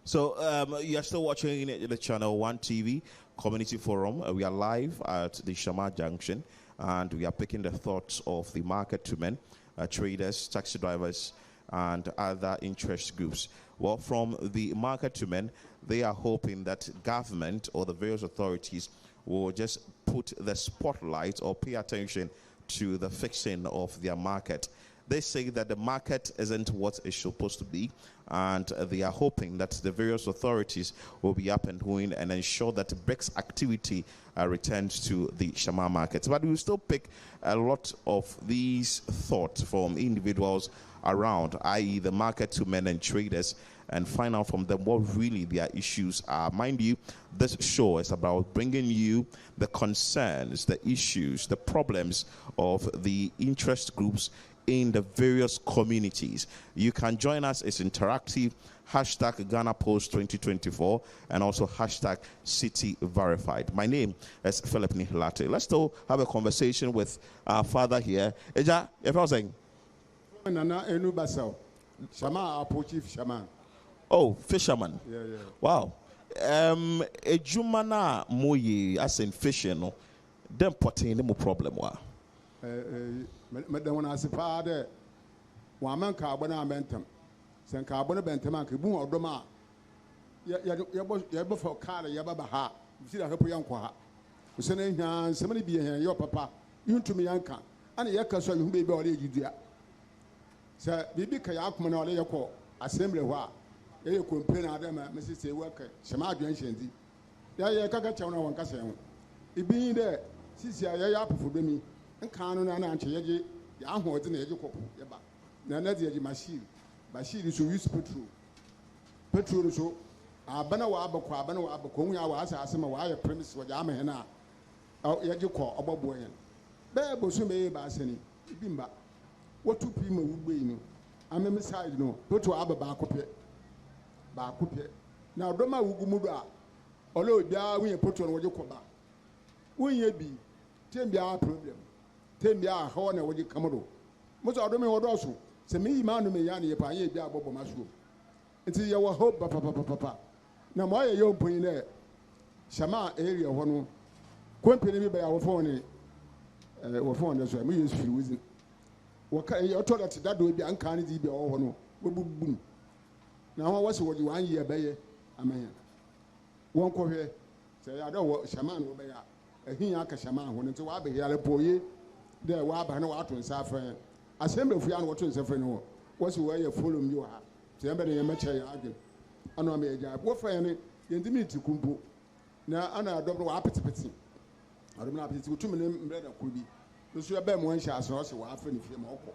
So you are still watching the ChannelOne TV Community Forum. We are live at the Shama Junction, and we are picking the thoughts of the market to men, traders, taxi drivers, and other interest groups. Well, from the market to men, they are hoping that government or the various authorities will just put the spotlight or pay attention to the fixing of their market. They say that the market isn't what it's supposed to be, and they are hoping that the various authorities will be up and going and ensure that BRICS activity returns to the Shama market. But we will still pick a lot of these thoughts from individuals around, i.e. the market to men and traders, and find out from them what really their issues are. Mind you, this show is about bringing you the concerns, the issues, the problems of the interest groups in the various communities. You can join us. It's interactive. Hashtag Ghana Post 2024 and also hashtag City Verified. My name is Philip Nihilate. Let's still have a conversation with our father here. Eja, if I was saying, Nana Enu Basel, Shama, our chief shaman. Oh, fisherman. Yeah. Wow. Ejumana moye as in fishing, no. Them potting no problem wa. Madam, when I say father, one man carbon and bentham, San Carbon bentham and Kibu or Doma. Yabba for car, Yabaha, you see, I hope young Qua. You say, somebody be here, your papa, you to me, Yanka, and Yaka, so you may be already dear. Sir, Bibi Kayakman or Yako, assembly wa. You complain at them, Mrs. Worker, Shama Junction. Ya Kakachana one Cassan. It being there, since you are up for me. Canon and Anchi, the Ahmad and Ejo, Yaba. Nanazi machine. Bashir is use petrol. So, Abana Abana Abaconia was asking a wire premise with Yamahena. Oh, Yajuko, Abba Boyan. There was so many Bassani. Bimba. What two people would be no? I'm a missile, no. Go to Abba Bacope. Now, Doma Ugumuda. Although we are put on what you call back. Will ye be? Tell me our problem. Tell me our horn and what you come on. Most of them are also. Say me, man, me, Yanni, a pioneer, Bob Mushroom. Until you hope, Papa. Now, why are you putting there? Shama area, one. Quempany by our phone. Our phone, that's why we use free reason. What can you told that will be uncanny, be all one. Boom. Now, what's what you want year by year? I mean, one call here. Say, I don't want Shaman over there. He aka Shaman when into Abby here, boy. There were no out and suffer. Assembly of young water and suffer no. What's the way you follow you are? Somebody a match I argue. I know me a job. What for any intimate to Kumpu? na ana adom no wa apetepete adom na apetete wotumi ne mbrɛ da kɔ bi nso ɛbɛ mo nhyɛ aso ɔse wa afa ne fie ma ɔkɔ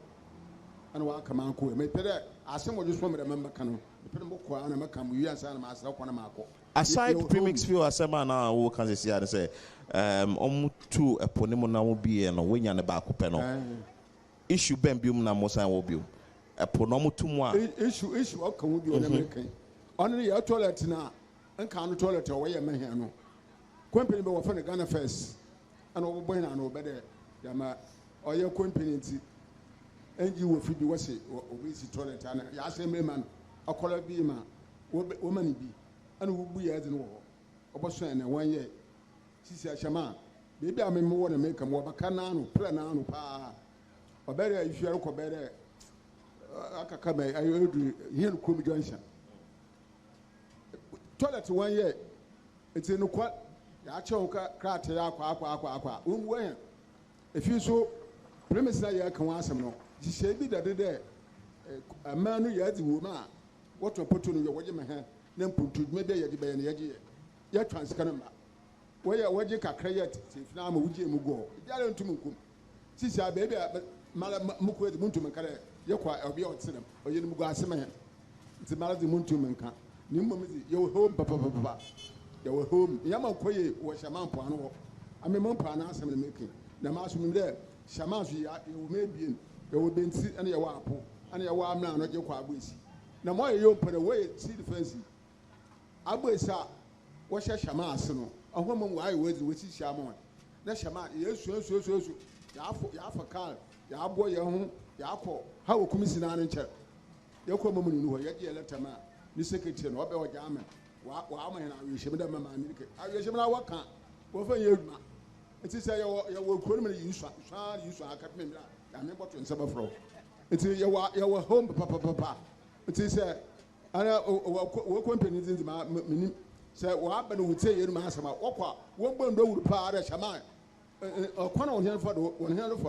ana wa aka man kɔ me pɛdɛ asɛm wo so mbrɛ memba ka no pɛdɛ mo kɔ ana maka mo wiase ana ma asra kɔ na ma akɔ aside premix feel asɛm na wo kan sɛ ade sɛ ɔmo tu ɛpo ne mo na wo bi no wonya ne ba akɔ pɛ no issue bɛn bi mu na mo san wo bi ɛpo no mo tu mu a issue ɔka wo bi ɔna mekan ɔno ne yɛ toilet na nka no toilet ɔwɔ yɛ mehia no company bɛ wɔfa ne Ghana first ana ɔbɔ hina no ɔbɛdɛ yama ɔyɛ company nti enji wo fi bi wɔse obi si toilet ana ya asɛm me man akɔla bi ma wo mani bi ana wo bu yɛ de no wɔ ɔbɔ so ene wɔn yɛ sisi ahyama beebi a me mo wɔ na make mo ɔbɛka na no plan na no pa ɔbɛdɛ ifiare kɔ bɛdɛ akaka me ayo edu here no Junction toilet wɔn yɛ eti no kwa ya kyɛw ka krate ya akwa wo hɛ efi so premise na yɛ ka wɔn asɛm no hyehyɛ bi dade dɛ ɛmaa no yɛ adi wɔ mu a wɔtɔ poto no yɛ wɔgye me hɛ na mpuntu dwuma bi a yɛde bɛyɛ no yɛ transika no ma wɔgye kakra yɛ tefi na ama wogye mu gɔɔ biara ntum nkom sisi a beebi a mala mu kɔ edi mu ntum nka dɛ yɛkɔ ɔbi a ɔte dɛm ɔyɛ no mu gɔ asɛm hɛ nti mala de mu ntum nka ne mmom de yɛwɔ home papapapa yɛwɔ home yɛma nkɔ yɛ wɔ Shama mpoano hɔ amema mpoano asɛm na meke na ma asomim dɛ Shama so yɛwɔ mebien yɛwɔ benti ɛne yɛwɔ apo ɛne yɛwɔ amena no gye kɔ abɔ esi na mo yɛ yɔmpɛ no wɔyɛ sea defense abɔ esi a wɔhyɛ Shama ase no ɔhɔ mo wɔayɛ wɔdzi wɔsi hyia mo na Shama yɛsu yɛafa car yɛabɔ yɛn ho yɛakɔ ha wɔ komisi na no nkyɛn yɛkɔ mo mu ni hɔ yɛgye yɛ letter ma ni secretary no ɔbɛ wɔ gyama wa ama hena awihyɛm dɛ mama amerika awihyɛm na wɔka wɔfa yɛ adwuma nti sɛ yɛwɔ kuro no mu yisua akatme mmira yɛame bɔto nsa bɛforɔ nti yɛwɔ home papapapa nti sɛ ana wɔ company nti ma menim sɛ wɔaba no wotie yɛ no asɛm a wɔkɔ a wɔbɔ ndo wuru paa dɛ Shama ɔkwana wɔn hɛn fɔ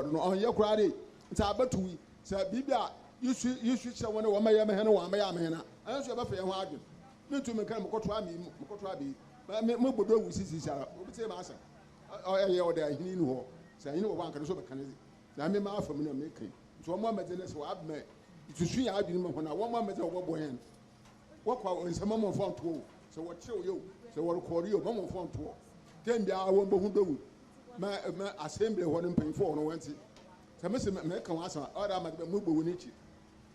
do no ɔnyɛ koraa de nti abɛto yi sɛ biribi a yisu kyerɛ wɔn wɔn mɛyɛ mɛhɛn wɔn amɛyɛ amɛhɛn na ɛnso yɛbɛfɛ yɛn ho adwene ne ntumi nka mokɔto abi me bodo wu sisi ara obi tɛ ma asa ɔyɛ ɔda ahini no hɔ sɛ ahini wɔ hɔ anka no so bɛka ne na me ma afa mu na meke nti wɔn amɛdze ne sɛ wɔabɛmɛ tusu yɛ adwene mu hɔ na wɔn amɛdze wɔbɔ hɛn wɔkɔ nsɛm mo mfɔ ntoɔ sɛ wɔkyerɛw yɛ o sɛ wɔrekɔɔre yɛ o mo mfɔ ntoɔ tɛn bia wɔn bɛhu dɔwu mɛ assembly hɔ no mpanyinfoɔ hɔ no wɔnti sɛ mɛsɛ mɛka wɔn asa ɔda amɛdze mo bɔ wɔn akyi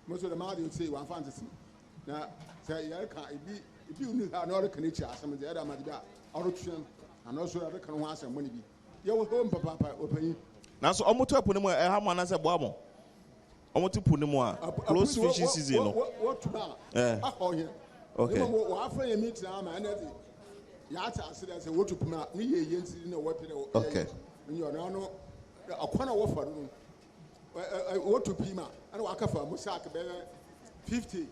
mo so de ma de sɛ wɔn afa ntese na sɛ yɛreka ebi uni ha na ɔreka n'akyi asɛm de ɛda amadi bi a ɔretwɛn ana ɔso yɛreka no ho asɛm mo ne bi yɛwɔ hɔ mpapapa ɔpanyin nanso ɔmo to ɛpo ne mu ɛha mo anasɛ boa mo ɔmo to po ne mu a close fishing season no wɔtuma ahɔ hɛ okay wɔafrɛ yɛ meeting ama ɛna de yɛate ase dɛ sɛ wɔtu poma a ne yɛ yɛ nti na wɔpɛ dɛ okay ne yɛ ɔno ɔkwan a wɔfa no wɔtu pima ɛna wɔaka fa mo sack bɛyɛ 50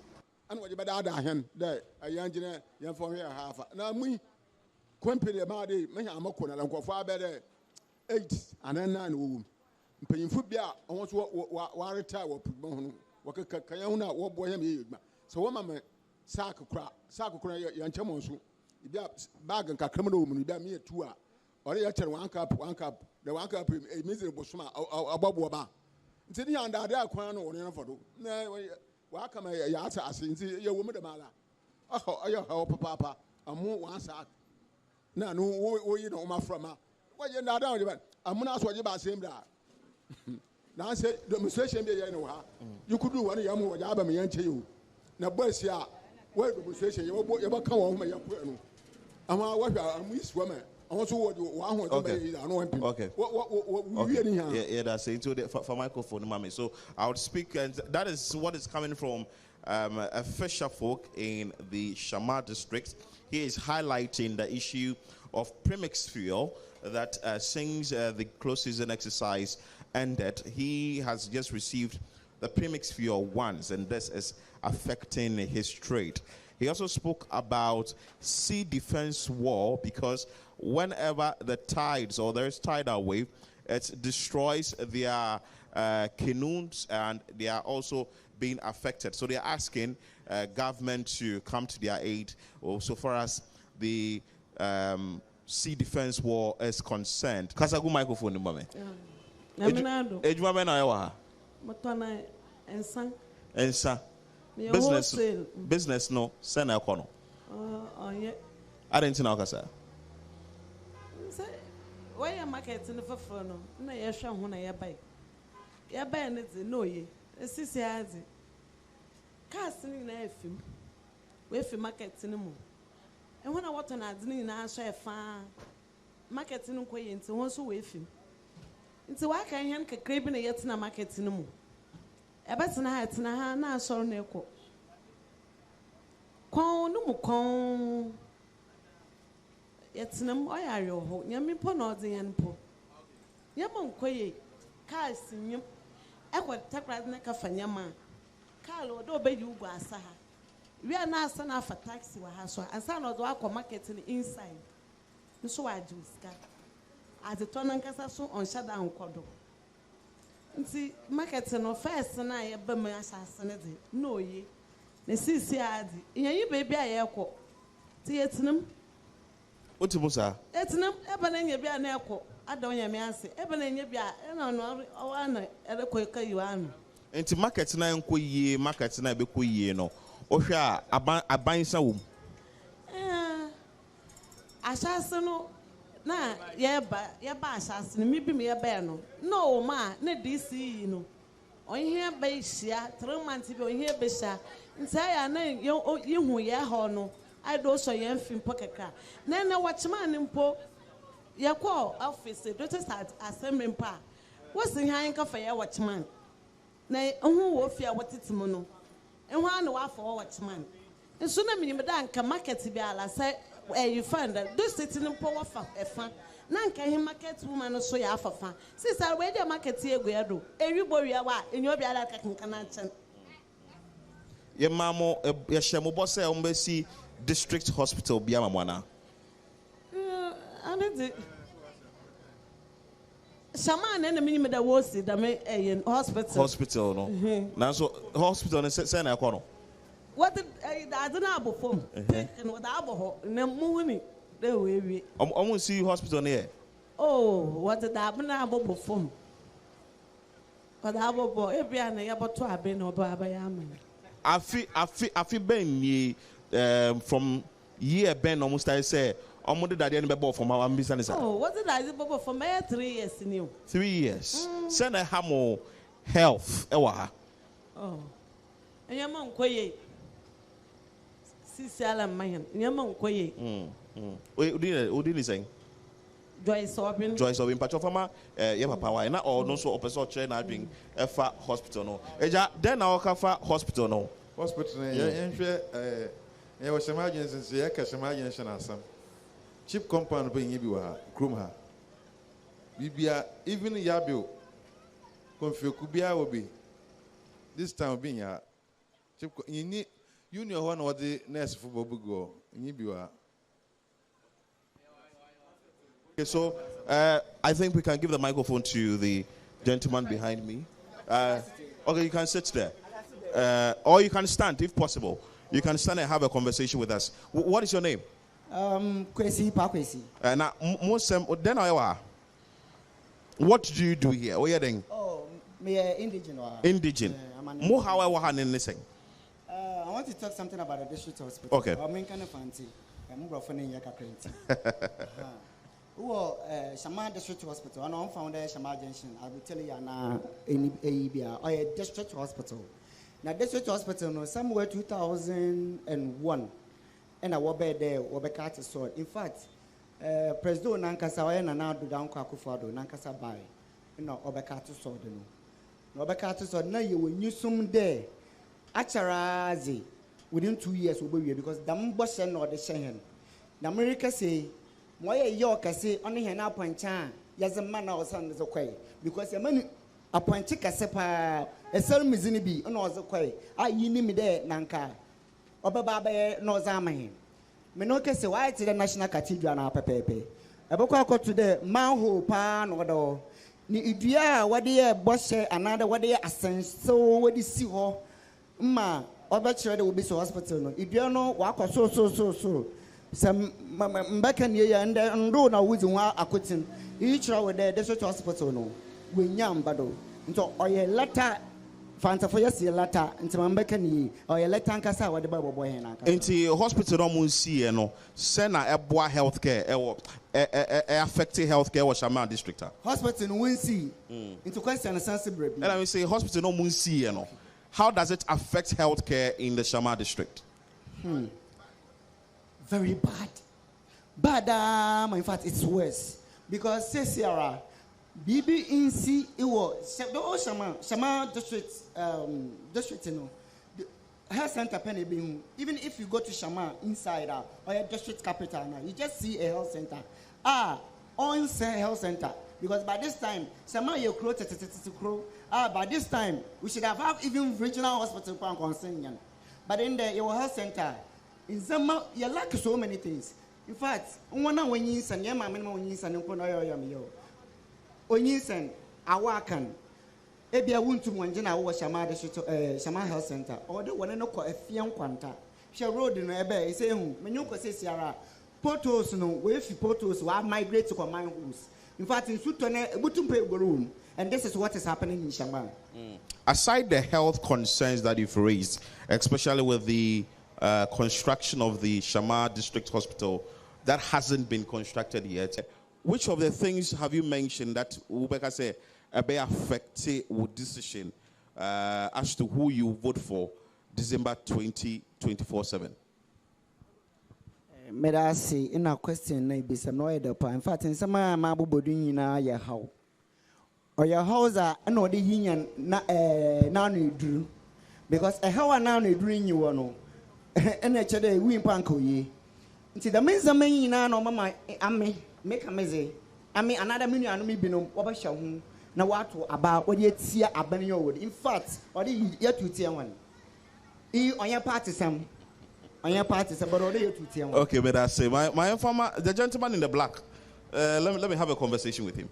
ana wɔde bɛda ahɛn dɛ ɛyɛn gyina yɛn fɔ hwɛ hafa na mu company ma de me hɛ amako na nkɔfo abɛdɛ 8 anan 9 wɔ wom mpanyinfo bi a wɔn so wɔareta wɔ pugbo ho no wɔkeka kanyɛ ho na wɔbɔ hɛm yɛ adwuma sɛ wɔma me sack kora yɛn kyɛm wɔn so bi a bag nkakram na wɔ mu no bi a me yɛ 2 a ɔre yɛ kyɛr 1 cup the 1 cup emezi bosom a ɔbɔbɔ ba nti ne yɛn daade akwan no wɔn yɛn fɔ do na waka ma yɛate ase nti yɛwɔ mu dɛm ala ɔyɛ ɔhɔ papaapa amu 1 sack na no woyi na wɔn afra ma wɔyɛ daade a wɔde ba amu na so wɔde ba asɛm da na sɛ demonstration bi yɛ ne wɔ ha yikudu wɔn yɛn mu wɔde aba me yɛn kyɛ yɛ o na bɔsi a wɔyɛ demonstration yɛbɛka wɔn ho ma yɛkɔ no ama wɔhwɛ amu isi wɔn ma ɔmo so wɔde wɔn ahoɔden bɛyɛ yi ano wɔn pim wɔwie ne ha yeah that's it so for microphone mami so I would speak and that is what is coming from a fisher folk in the Shama district. He is highlighting the issue of premix fuel that since the close season exercise ended, he has just received the premix fuel once, and this is affecting his trade. He also spoke about sea defense war because whenever the tides or there's tidal wave, it destroys their canoes and they are also being affected. So they're asking government to come to their aid so far as the Sea Defense War is concerned, Kasagu microphone in moment. Naminado. Ejuma ben ayawa. Matona ensan. Ensa. Business no send a kono. Yeah. I didn't know kasa. Say, why am market in the phone? No, you're sure when I buy. You buy it, no ye. It's this year. Casting in a film. With the market in the moon. And when I want to add in answer a fan, market in the into once with him. Into why can you crave in a yet in a market in the moon? A better night in a hand, now saw no echo. Con no con. Yet no more are your home. Yammy ponod the end po. Yamon quay. Cars in you. I would take right neck of a yama. Carlo, don't beg you, Guasaha. We are now sent off a taxi or house, and some of the aqua market in the inside. So I do scat. As a ton and casasso on shutdown cordo. And see, markets no first, and I have been my assassinate. No, ye. The CCRD. In you, baby, I echo. Tietenum. What's Musa? Etnum, Eben, you be an echo. I don't hear me answer. Eben, you be a no, at a quicker you are. Into markets na nko ye markets na be ko ye no ohwa aban sa wo asase no na ye ba asase no mi bi me ye ba no ma na DC no onhia ba hia 3 months bi onhia ba hia ntaya na ye hu ye ho no I do so ye mfim pokeka na watchman mpo ye call office do start assembly mpa what's in han ka fa ye watchman na who wo fia watetimu no enho an wa for watchman nso na minim da nka market bi ala say you find that do city no po wa fa efa na nka he market woman no so ya afafa sister we dey market egu edo ewibo wi wa enyo bi ala ka kinkana chen ye mamo ye shemo boss e ombesi district hospital bi amamwana anede Shama and the minimum that was the hospital no. Now so hospital and send a corner. What I don't know about phone and what I no money there we almost see hospital here. Oh, what did I about phone? But I will every day about to have been or Babayam. I feel ben from year ben almost I say. I'm going to die from our business. Oh, what did I do for me 3 years in you? 3 years. Send a hamo health. Oh, and your mom quay. See, Alan Mayan, your mom quay. Who did he say? Joyce Obin Pachofama, Yapa, and all no so opposite chain. I bring a fat hospital. No, then our Kafa hospital. No, hospital. Yeah, was emergency. I catch emergency and some. Cheap compound being Ibiwa, Krumha. Bibia, even Yabu, Confio Kubia will be this time being a cheap. You know one of the next football go in Ibiwa. Okay, so I think we can give the microphone to the gentleman behind me. Okay, you can sit there, or you can stand if possible. You can stand and have a conversation with us. What is your name? Kwesi Pakwesi. Now, most then I are. What do you do here? What are you doing? Oh, me indigenous. Indigene. More how I want to listen. I want to talk something about the district hospital. Okay. I'm kind of fancy. I'm going to go Well, Shama District Hospital. I know I'm founder Shama Junction. I will tell you now in AEBA or a district hospital. Now, district hospital, no, somewhere 2001. And I was there, Wabekata sword. In fact, President Nankasa and now do down Kakufado, Nankasa by, Obekata sword. Obekata sword, now you will use some there. Acharazi, within 2 years, will be because the Mboshan or the Shenhen. The America say, why a York, I say, only an appointment, yes, a man or son is okay. Because a man appointed a sepa, a certain Mizinibi, and was okay. I need me there, Nanka. Obaba no zamahin. Menoke se why to the National Cathedral na pepepe. Eboko to the manhole pan or do. Ni idua what dey boshe another what dey ascend so what dey see ho. Ma obetire dey will be so hospital no. Idua no wa so. some back in here and do now with one acquitting each hour with the district hospital. No, we yam bado. So, or a letter. Fanta for yes, letter into Mambekani or a letter and Cassa, what the Bible boy and into hospital no munsi no send a boa healthcare affecting healthcare was Shama district. Hospital no winsi into question and sensible. And I will say hospital no munsi no. How does it affect healthcare in the Shama district? Very bad. Bad, in fact, it's worse. Because Sarah, BB in C, it was the Shama district, you know, the health center penny being, even if you go to Shama inside or a district capital now, you just see a health center. On say health center. Because by this time, Shama you grow to grow. By this time, we should have even regional hospital concern. But in the your health center, in Zama, you lack so many things. In fact, one when you send your mamma when you send your Onyinsen, Awakan, Ebia Wuntu Wanjana was Shama Health Center, or the one no call a fiam quanta. She rode in a bay, saying, Menuko says Sierra, Portos no, if Portos will migrate to command house. In fact, in Sutone, Butumpe room, and this is what is happening in Shama. Aside the health concerns that you've raised, especially with the construction of the Shama District Hospital that hasn't been constructed yet, which of the things have you mentioned that Ubeka say may affect your decision as to who you vote for December 2024-7? May I say in a question, maybe some no other point. In fact, in some mabu bodina ya how or your house are another union now you drew because a how now you dream you know and a chede win panko ye. Until the men's a man no mama ame. Make a meze. I mean, another million and me be no overshaw. Now, what about what yet see a banyo? In fact, what yet to tell one. On your party, some on your party, about all yet to tell one. Okay, but I say, my informer, the gentleman in the black, let me have a conversation with him.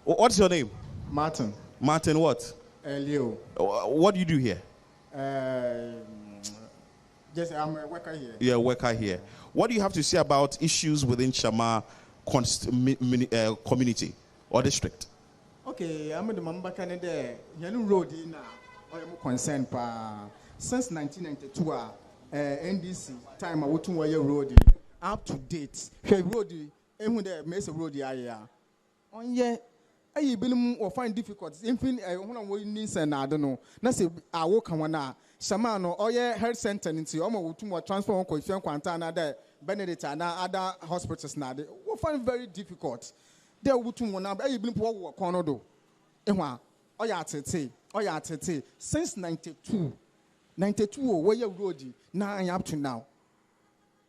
What's your name? Martin. Martin, what? Leo. What do you do here? Yes, I'm a worker here. You're a worker here. What do you have to say about issues within Shama community or district? Okay, I'm the member Canada. Yellow road in I'm concerned since 1992. NDC time I went to wire road up to date. Hey road, even there makes a road area. On yeah. I been or find difficulties. Even when I'm needs and I don't know. That's it. I walk on one. Shama no oye health center into almost too much transfer on coefficient quanta and other Benedict and other hospitals now. They will find very difficult. They will to one now. You been poor work on do. Ewa oya tete since 92 where you road now up to now.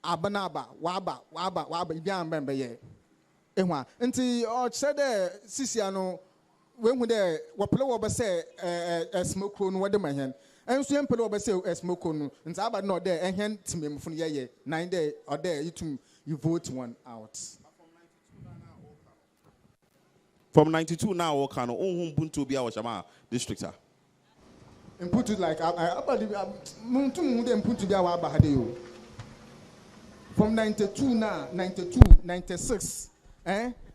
Abanaba waba ibian member ye. Ewa until or said Sisiano when there what play over say smoke room what the man. And so, I'm going to say, as Mokonu, and Zabba not there, and hand to me from 9 days or there, you vote one out. From 92 now, Okano, Buntu be our Shama district. And put it like, Muntu and put to be our Bahadeo. From 92 now, 92, 96,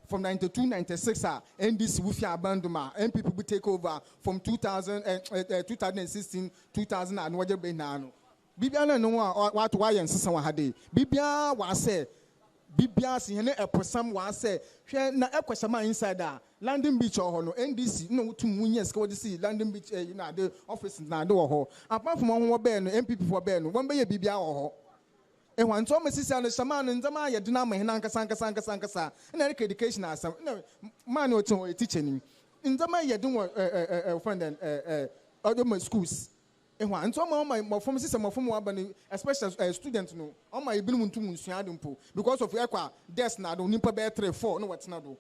From 92, 96, NDC with your abandonment, and people will take over from 2016, 2000, and what you've been now. Bibiana no what why and sister had Bibia was said, Bibia seen a person was said, na Equasama inside London Beach or no NDC, no 2 years go to see London Beach, the office now do apart from one Ben, MPP for Ben, one bay Bibia or. And one Thomas is on the Shaman and Zamaya Dunama Sanka, and education as some manual to teaching. In Zamaya doing a friend and other schools. And one Tom my former system from Wabani, especially students know, on my bloom to Musiadumpo, because of Equa, there's not only better 4, no what's not do.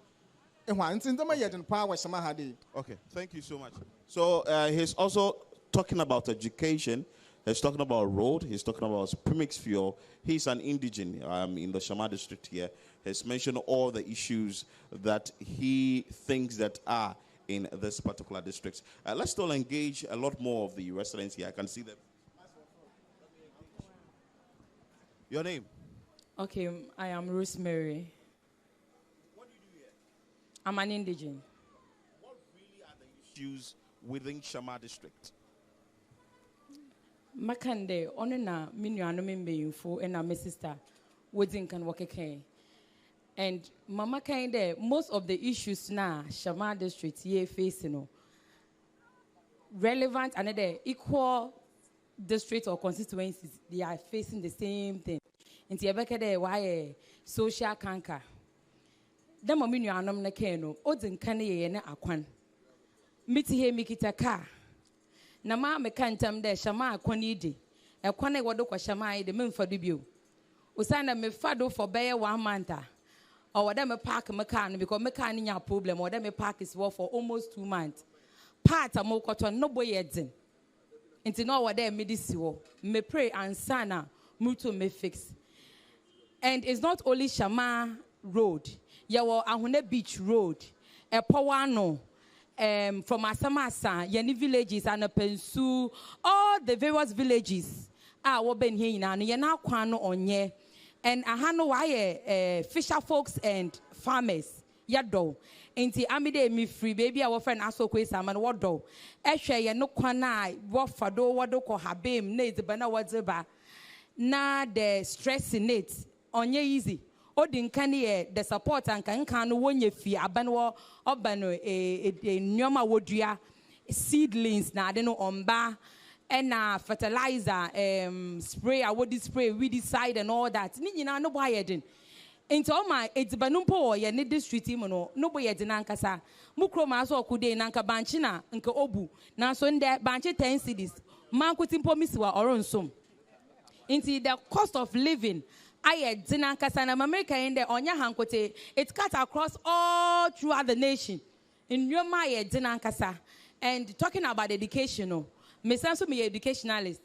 And once in Zamaya and power Samahadi. Okay, thank you so much. So he's also talking about education. He's talking about road. He's talking about premix fuel. He's an indigene in the Shama district here. He's mentioned all the issues that he thinks that are in this particular district. Let's still engage a lot more of the residents here. I can see them. Your name? Okay, I am Rosemary. What do you do here? I'm an indigent. What really are the issues within Shama district? Makande, onena minuano mimbeinfo and my sister wedding can work again. And Mama Kinde, most of the issues now, Shama district, ye facing relevant and the equal district or constituencies, they are facing the same thing. In Tiabeka, why social canker. The mominu anom na keno, odin kane na akwan. Miti he mikita ka. Na ma me kantam de Shama akwani di. Ekwane wodo kwa Shama de memfadu bio. Usana me fado for beye 1 month. Or whether me park my car because my car any problem, or whether me park is work for almost 2 months. Part a mo koto no boy yedin. Inti no whether me this me pray and sana mutu me fix. And it's not only Shama Road. Yawo Ahune Beach Road. A Powano. From Asamasa, Yeni villages and a Pensu, all the various villages are what been here and Yana Kwano onye. And I have no fisher folks and farmers. Yado. Inti amide mi free baby our friend aso kwe saman wado. Eshe ya no kwana wafado wado ko habim ne bana wadzeba. Na the stress in it onye easy. Odin kani the support and kan wonye fi abanwo obano nyoma wodua seedlings na ade no omba and fertilizer spray awodi spray weedicide and all that ni nyina no boy yedin into all my etibanumpo ye ne district mu no boy yedin ankasa mukro ma so okude nanka banchi na nka obu na so nde banchi 10 cedis mankutimpo misiwa oronsom into the cost of living I dinankasa na America in the onya hankote it cut across all throughout the nation in your my dinankasa and talking about education me sense me educationalist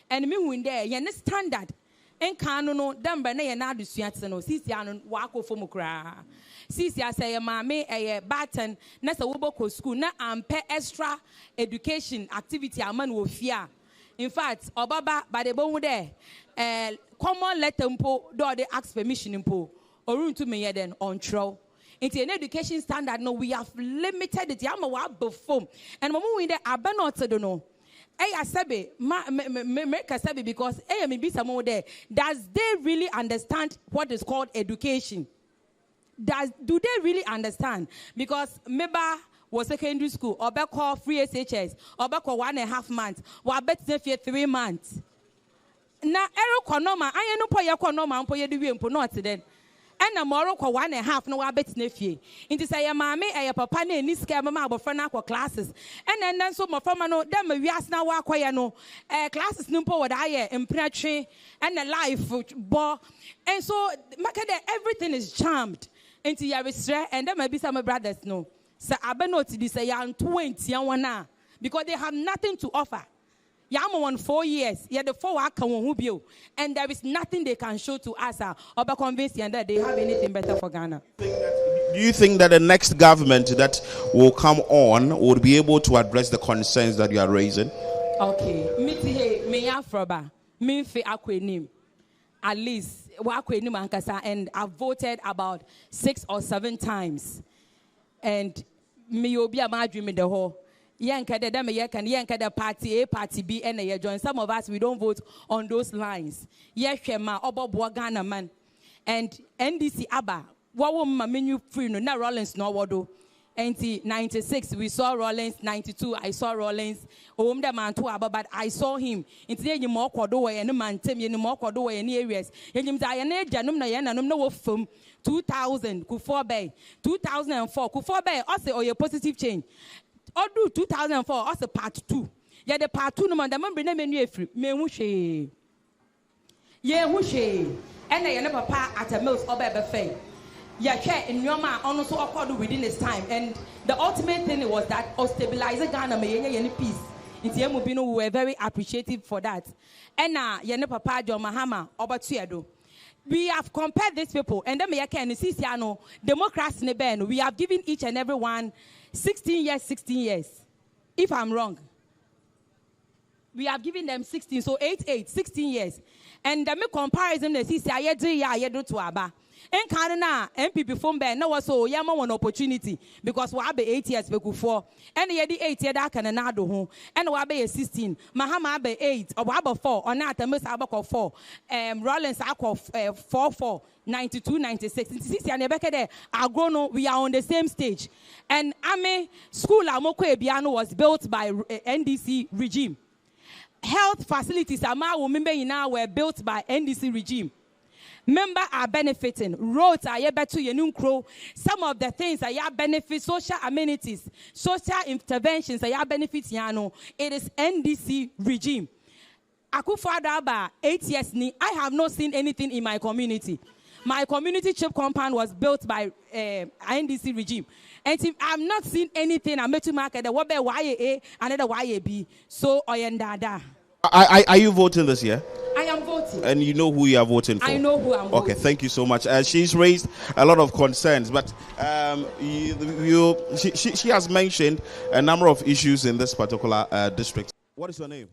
and me who in there ye standard en kanu no damba na ye na adusuate no sisi anu wako fomu kra sisi asay maame batten na se woboko school na ampe extra education activity aman wo fia in fact obaba badebo there common letter mpo do they ask permission mpo or to me then on trial. Into an education standard no we have limited it yama wa before and mamu we there abana to do no sabe make sabe because me be someone there does they really understand what is called education? Do they really understand? Because meba was secondary school or back call free SHS or back 1.5 months or bet 3 months. Na ero konoma anya no po ye konoma mpo ye de wi mpo not then and moro kwa 1.5 no wa betena fie nti say ye maame papa na ni sika mama abofra na kwa classes and then so mafama no dem wias na wa akoye no classes no mpo woda aye empratwe and the life bo and so make that everything is jammed into your restre and there might be some brothers no say abenoti di say yan 20 yan wana because they have nothing to offer. Yama 1 4 years, yeah, the 4 and there is nothing they can show to us or be convinced that they have anything better for Ghana. Do you think that the next government that will come on will be able to address the concerns that you are raising? Okay, me Afroba, me fe akwenim, at least wakwenim ankasa, and I've voted about 6 or 7 times, and me obi amadri me the whole. The party A, party B, and join. Some of us we don't vote on those lines. Yes, Shema, Obo Ghana man, and NDC Abba. What woman menu free no? Not Rollins no wado. 96 we saw Rollins. 92 I saw Rollins. The man to Abba, but I saw him. Into the more kodo and man tell me more kodo in areas. Him Diana Janum na yana no film 2000 Kufor Bay 2004 Kufor Bay also or your positive change. Odu 2004 also part 2. Yeah, the part 2 no man the man bring menu free. Me hushe. Ye hushe. And the papa at a mills or baby fay. Yeah, share in your man also accorded within this time. And the ultimate thing was that stabilize Ghana may any peace. In Tiamubino we were very appreciative for that. And now Yana Papa John Mahama Obatuado. We have compared these people and then can see democracy in the we have given each and every one 16 years. If I'm wrong. we have given them 16, so 16 years. And the comparison they see I do to Aba. And Canada, MPP from Ben, no, so Yama one opportunity because we have 8 years before. And the 8 years that can another home. And we have 16. Mahama be 8, or we have 4, or not, and Miss Abaco 4. Rollins Aqua 4, 92, 96. And Rebecca there, Agrono, we are on the same stage. And Ame School Amoko Ebiano was built by NDC regime. Health facilities were built by NDC regime. Members are benefiting. Roads are better to some of the things are benefit, social amenities, social interventions are benefits. It is NDC regime. Akufo-Addo 8 years ni, I have not seen anything in my community. My community chip compound was built by NDC regime. And if I'm not seen anything, I'm to market the Wabe YA and the YAB. So Oyendada. Are you voting this year? I am voting. And you know who you are voting for? I know who I'm voting. Okay, thank you so much. She's raised a lot of concerns, but she has mentioned a number of issues in this particular district. What is your name?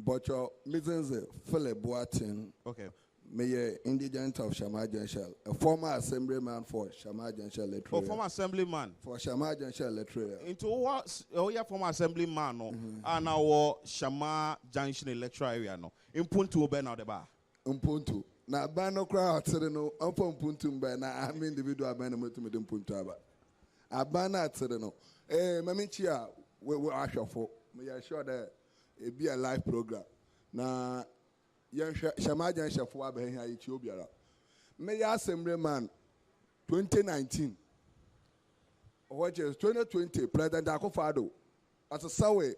Bocho Mrs. Philip Boatin. Okay. Mayor indigent of Shama Junction, a former assemblyman for Shama Junction Electoral. Oh, former assemblyman. For Shama Junction Electoral. Into what? Oh, yeah, former assemblyman. No, and our Shama Junction Electoral area. No, in Puntu Obe now the bar. Puntu. Na bano crowd said no. Upon Puntu Be na I'm individual abandonment to me Puntu Aba. Abana said no. Mamichia, we are for. We are sure that it be a live program. Na. Shama Junction for Abraham Ethiopia. Mayor Assemblyman 2019. What is 2020? President Akufo-Addo at a Sawe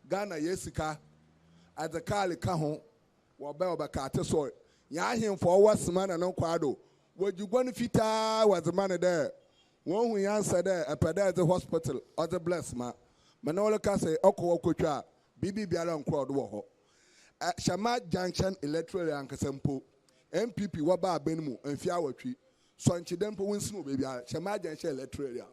Ghana Yesika at the Kali Kahon Wabel Bakate soy. Yahim for what's man and Okwado. What you going to fit was the man there? One who answered there a pedal at the hospital or the bless man. Manola Kase Oko Okucha Bibi Bialan crowd war. Shama Junction Electoral Ankasempo MPP Waba Benmu and Fiawatri Sonchi Dempo Winslow baby Shama Junction Electoral.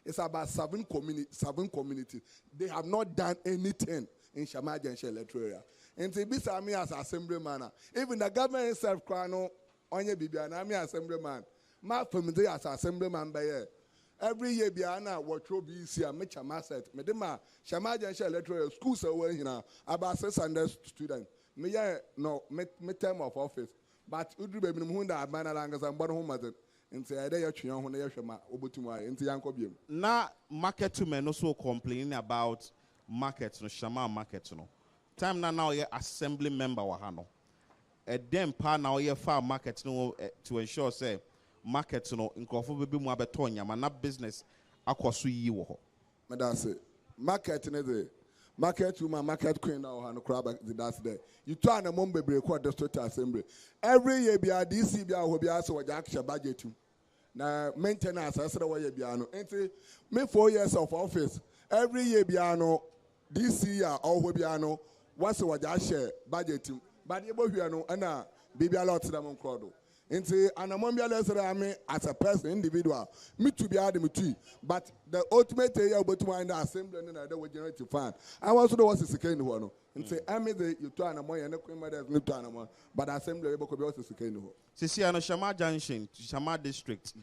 It's about 7 communities. They have not done anything in Shama Junction Electoral. And to be me as assemblyman, even the government itself crano on your baby and I'm assemblyman. My family as assemblyman by year. Every year, Biana, what will be see a Mitcham asset. Medema, Shama Junction Electoral schools away here about 600 students. Me, no, me term of office. But Udri Baby Munda, Banalangas and Bonhomazen, and say, I dare you on the Shama, Obutumai, into Yanko Bium. Now, market to men also complaining about markets, no Shama markets, no. Time now, you're assembly member, Wahano. A damn pan now, you're far markets, no, to ensure, say, market no nkofo be mu abetonya ma na business akwaso yi wo ho medase market ne de market woman market queen na ho no crab that's there you turn a mom bebre ko district assembly every year bia DC bia ho bia so waja aksha budget na maintenance asere wo ye bia no enti me 4 years of office every year bia no DC year ho bia no once waja share budget but e bo hwe no na bibia lot dem nkrodo. Into an among as a person, individual, me to be added to, but the ultimate area about to the assembly and the way generated fund. I also know what's the second one. And say, I mean, you turn a more and a queen, but assembly able to be also second one. See, on Shama Junction, Shama district,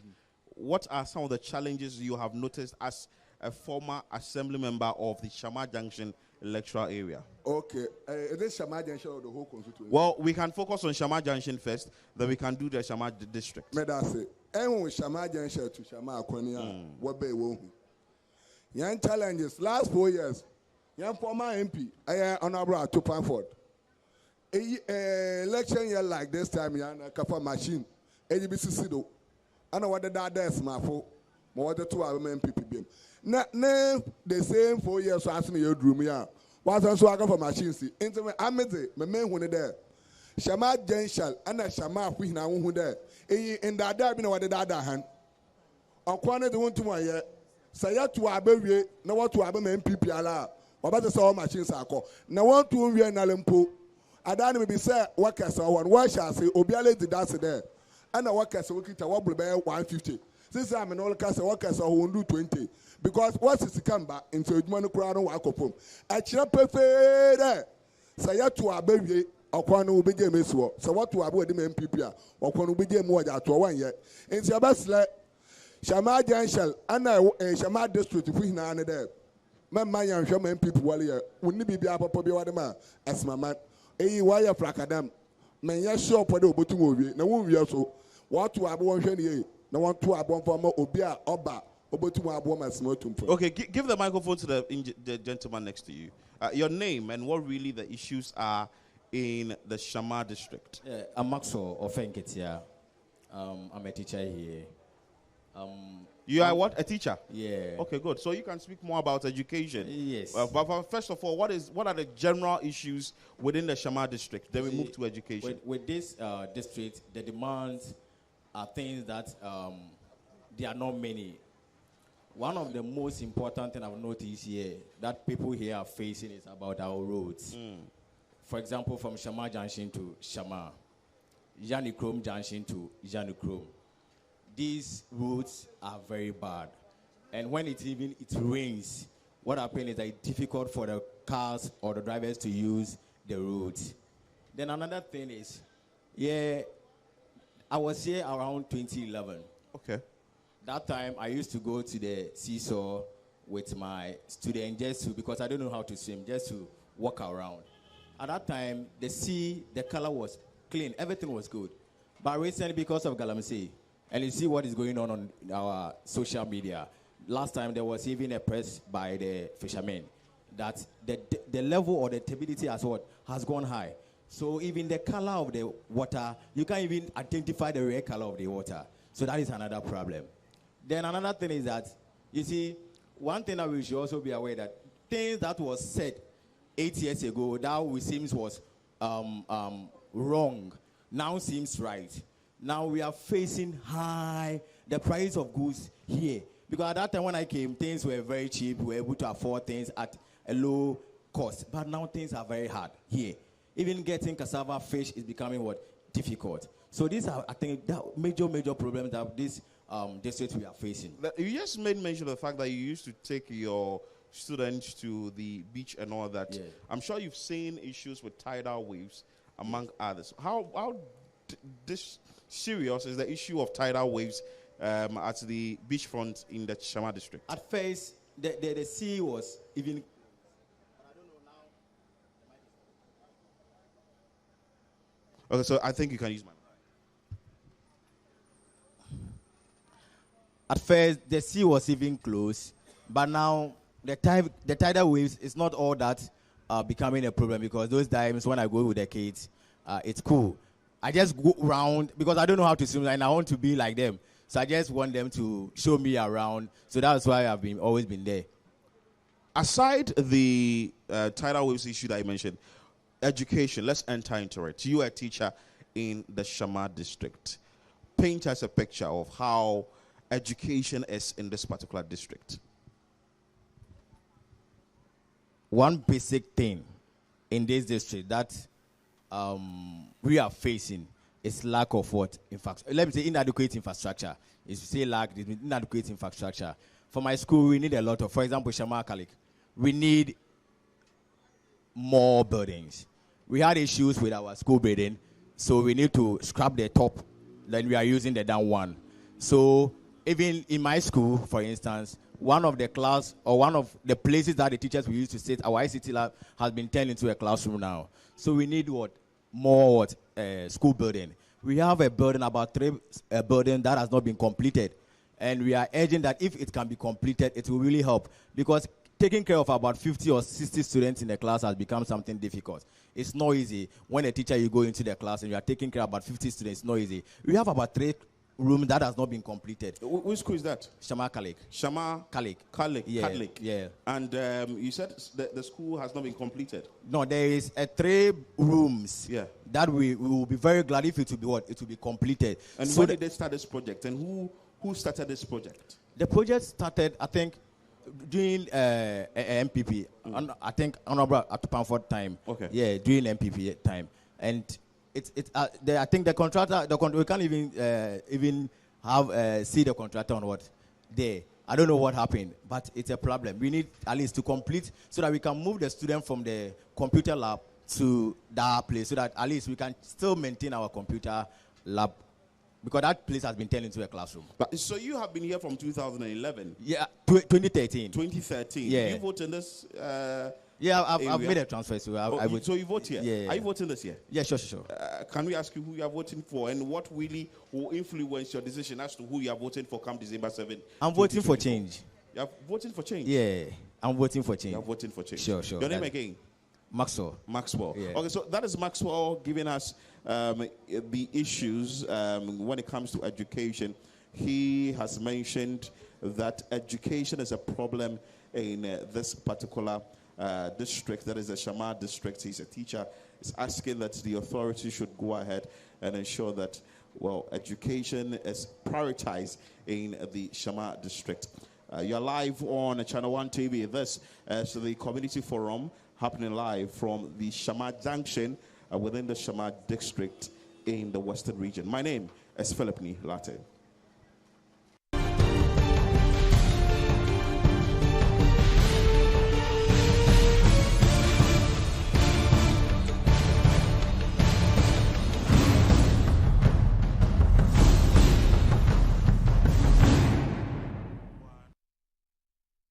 what are some of the challenges you have noticed as a former assembly member of the Shama Junction electoral area? Okay, is this Shama Junction or the whole constituency? Well, we can focus on Shama Junction first, then we can do the Shama district. Me da say, with Shama Junction to Shama Akonia, what be wo. Young challenges last 4 years. Young former MP, Honorable Atu Panford. Election year like this time, young Kafa machine, AGBC Sido. I know what the dad is, my fault. More than 2 hours MPP. Na the same 4 years so asking you drew me out. Was also I go for machines. Into me, I made it. My man who there. Shama Junction and a Shama who now who there. In that day, no what the other hand. On corner the one to my year. Say to our baby, no what to our MPP ala. What about the saw machines are called? No one to we and Alempo. I don't maybe say workers or one. Why shall I say Obiale did that there? And the workers will get a wobble bear 150. Since I'm an old cast workers who do 20. Because what's the come back into money crown walk up home. I chop a sɛ yɛto aba wie ɔkwan no wobɛgye mu esi hɔ sɛ wɔto aba wɔde mu MPP a ɔkwan no wobɛgye mu wɔde atoɔ wɔnyɛ nti yɛbɛsrɛ Shama Junction ana Shama district fu hinaa ne dɛ mɛmma yɛnhwɛ ma MPP wɔle yɛ wonni biribiara pɔpɔ bi wɔde ma ɛsmama eyi wɔayɛ frakadam mɛnyɛ shop de obotum owie na wonwie so wɔto aba wɔnhwɛ ne yie na wɔnto aba mfama obi a ɔba obotum aba ma ɛsma otumfo. Okay, give the microphone to the gentleman next to you. Your name and what really the issues are in the Shama district. I'm Maxo Ofenketia. I'm a teacher here. You are what? A teacher? Yeah. Okay, good. So you can speak more about education. Yes. But first of all, what are the general issues within the Shama district? Then we move to education. With this district, the demands are things that there are not many. One of the most important things I've noticed here that people here are facing is about our roads. For example, from Shama Junction to Shama, Yanikrom Junction to Yanikrom. These roads are very bad. And when it rains, what happens is that it's difficult for the cars or the drivers to use the roads. Then another thing is, I was here around 2011. Okay. That time, I used to go to the seesaw with my student because I don't know how to swim, just to walk around. At that time, the color was clean, everything was good. But recently, because of Galamsey, and you see what is going on our social media. Last time, there was even a press by the fishermen that the level or the turbidity has gone high. So even the color of the water, you can't even identify the real color of the water. So that is another problem. Then another thing is that, you see, one thing that we should also be aware that things that was said 8 years ago that we seems was wrong, now seems right. Now we are facing the price of goods here. Because at that time when I came, things were very cheap. We were able to afford things at a low cost. But now things are very hard here. Even getting cassava fish is becoming difficult. So these are, I think, the major problems that this district we are facing. You just made mention of the fact that you used to take your students to the beach and all that. Yeah. I'm sure you've seen issues with tidal waves, among others. How this serious is the issue of tidal waves at the beachfront in the Shama district? At first, the sea was even. Okay, so I think you can use my. At first, the sea was even close, but now the tidal waves is not all that becoming a problem because those times when I go with the kids, it's cool. I just go around because I don't know how to swim and I want to be like them. So I just want them to show me around. So that's why I've always been there. Aside the tidal waves issue that I mentioned, education, let's enter into it. You are a teacher in the Shama district. Paint us a picture of how education is in this particular district. One basic thing in this district that we are facing is lack of let me say inadequate infrastructure. If you say lack, inadequate infrastructure. For my school, we need a lot of, for example, Shama Kalik. We need more buildings. We had issues with our school building, so we need to scrap the top. Then we are using the down one. So even in my school, for instance, one of the class or one of the places that the teachers we used to sit, our ICT lab has been turned into a classroom now. So we need more school building. We have a building, about 3 building that has not been completed. And we are urging that if it can be completed, it will really help. Because taking care of about 50 or 60 students in the class has become something difficult. It's not easy. When a teacher, you go into the class and you are taking care of about 50 students, it's not easy. We have about 3 rooms that has not been completed. Which school is that? Shama Kalik. Shama Kalik. Yeah. Kalik. Yeah. And you said the school has not been completed. No, there is 3 rooms. Yeah. That we will be very glad if it will be It will be completed. And so when did they start this project? And who started this project? The project started, I think, during MPP. I think Honorable Atupamford time. Okay. Yeah, during MPP time. And I think the contractor, we can't even have see the contractor on there. I don't know what happened, but it's a problem. We need at least to complete so that we can move the student from the computer lab to that place so that at least we can still maintain our computer lab, because that place has been turned into a classroom. But, so you have been here from 2011? Yeah, 2013. 2013. Yeah. You vote in this? Yeah, I've made a transfer, so I vote. So you vote here? Yeah. Are you voting this year? Yeah, sure. Can we ask you who you are voting for and what really will influence your decision as to who you are voting for come December 7? I'm voting for change. You are voting for change? Yeah, I'm voting for change. You are voting for change. Sure. Your name again? Maxwell. Yeah. Okay, so that is Maxwell giving us the issues when it comes to education. He has mentioned that education is a problem in this particular district, that is the Shama district. He's a teacher. He's asking that the authorities should go ahead and ensure that, well, education is prioritized in the Shama district. You're live on ChannelOne TV. This is the community forum happening live from the Shama Junction within the Shama district in the Western region. My name is Philip Ni Latte.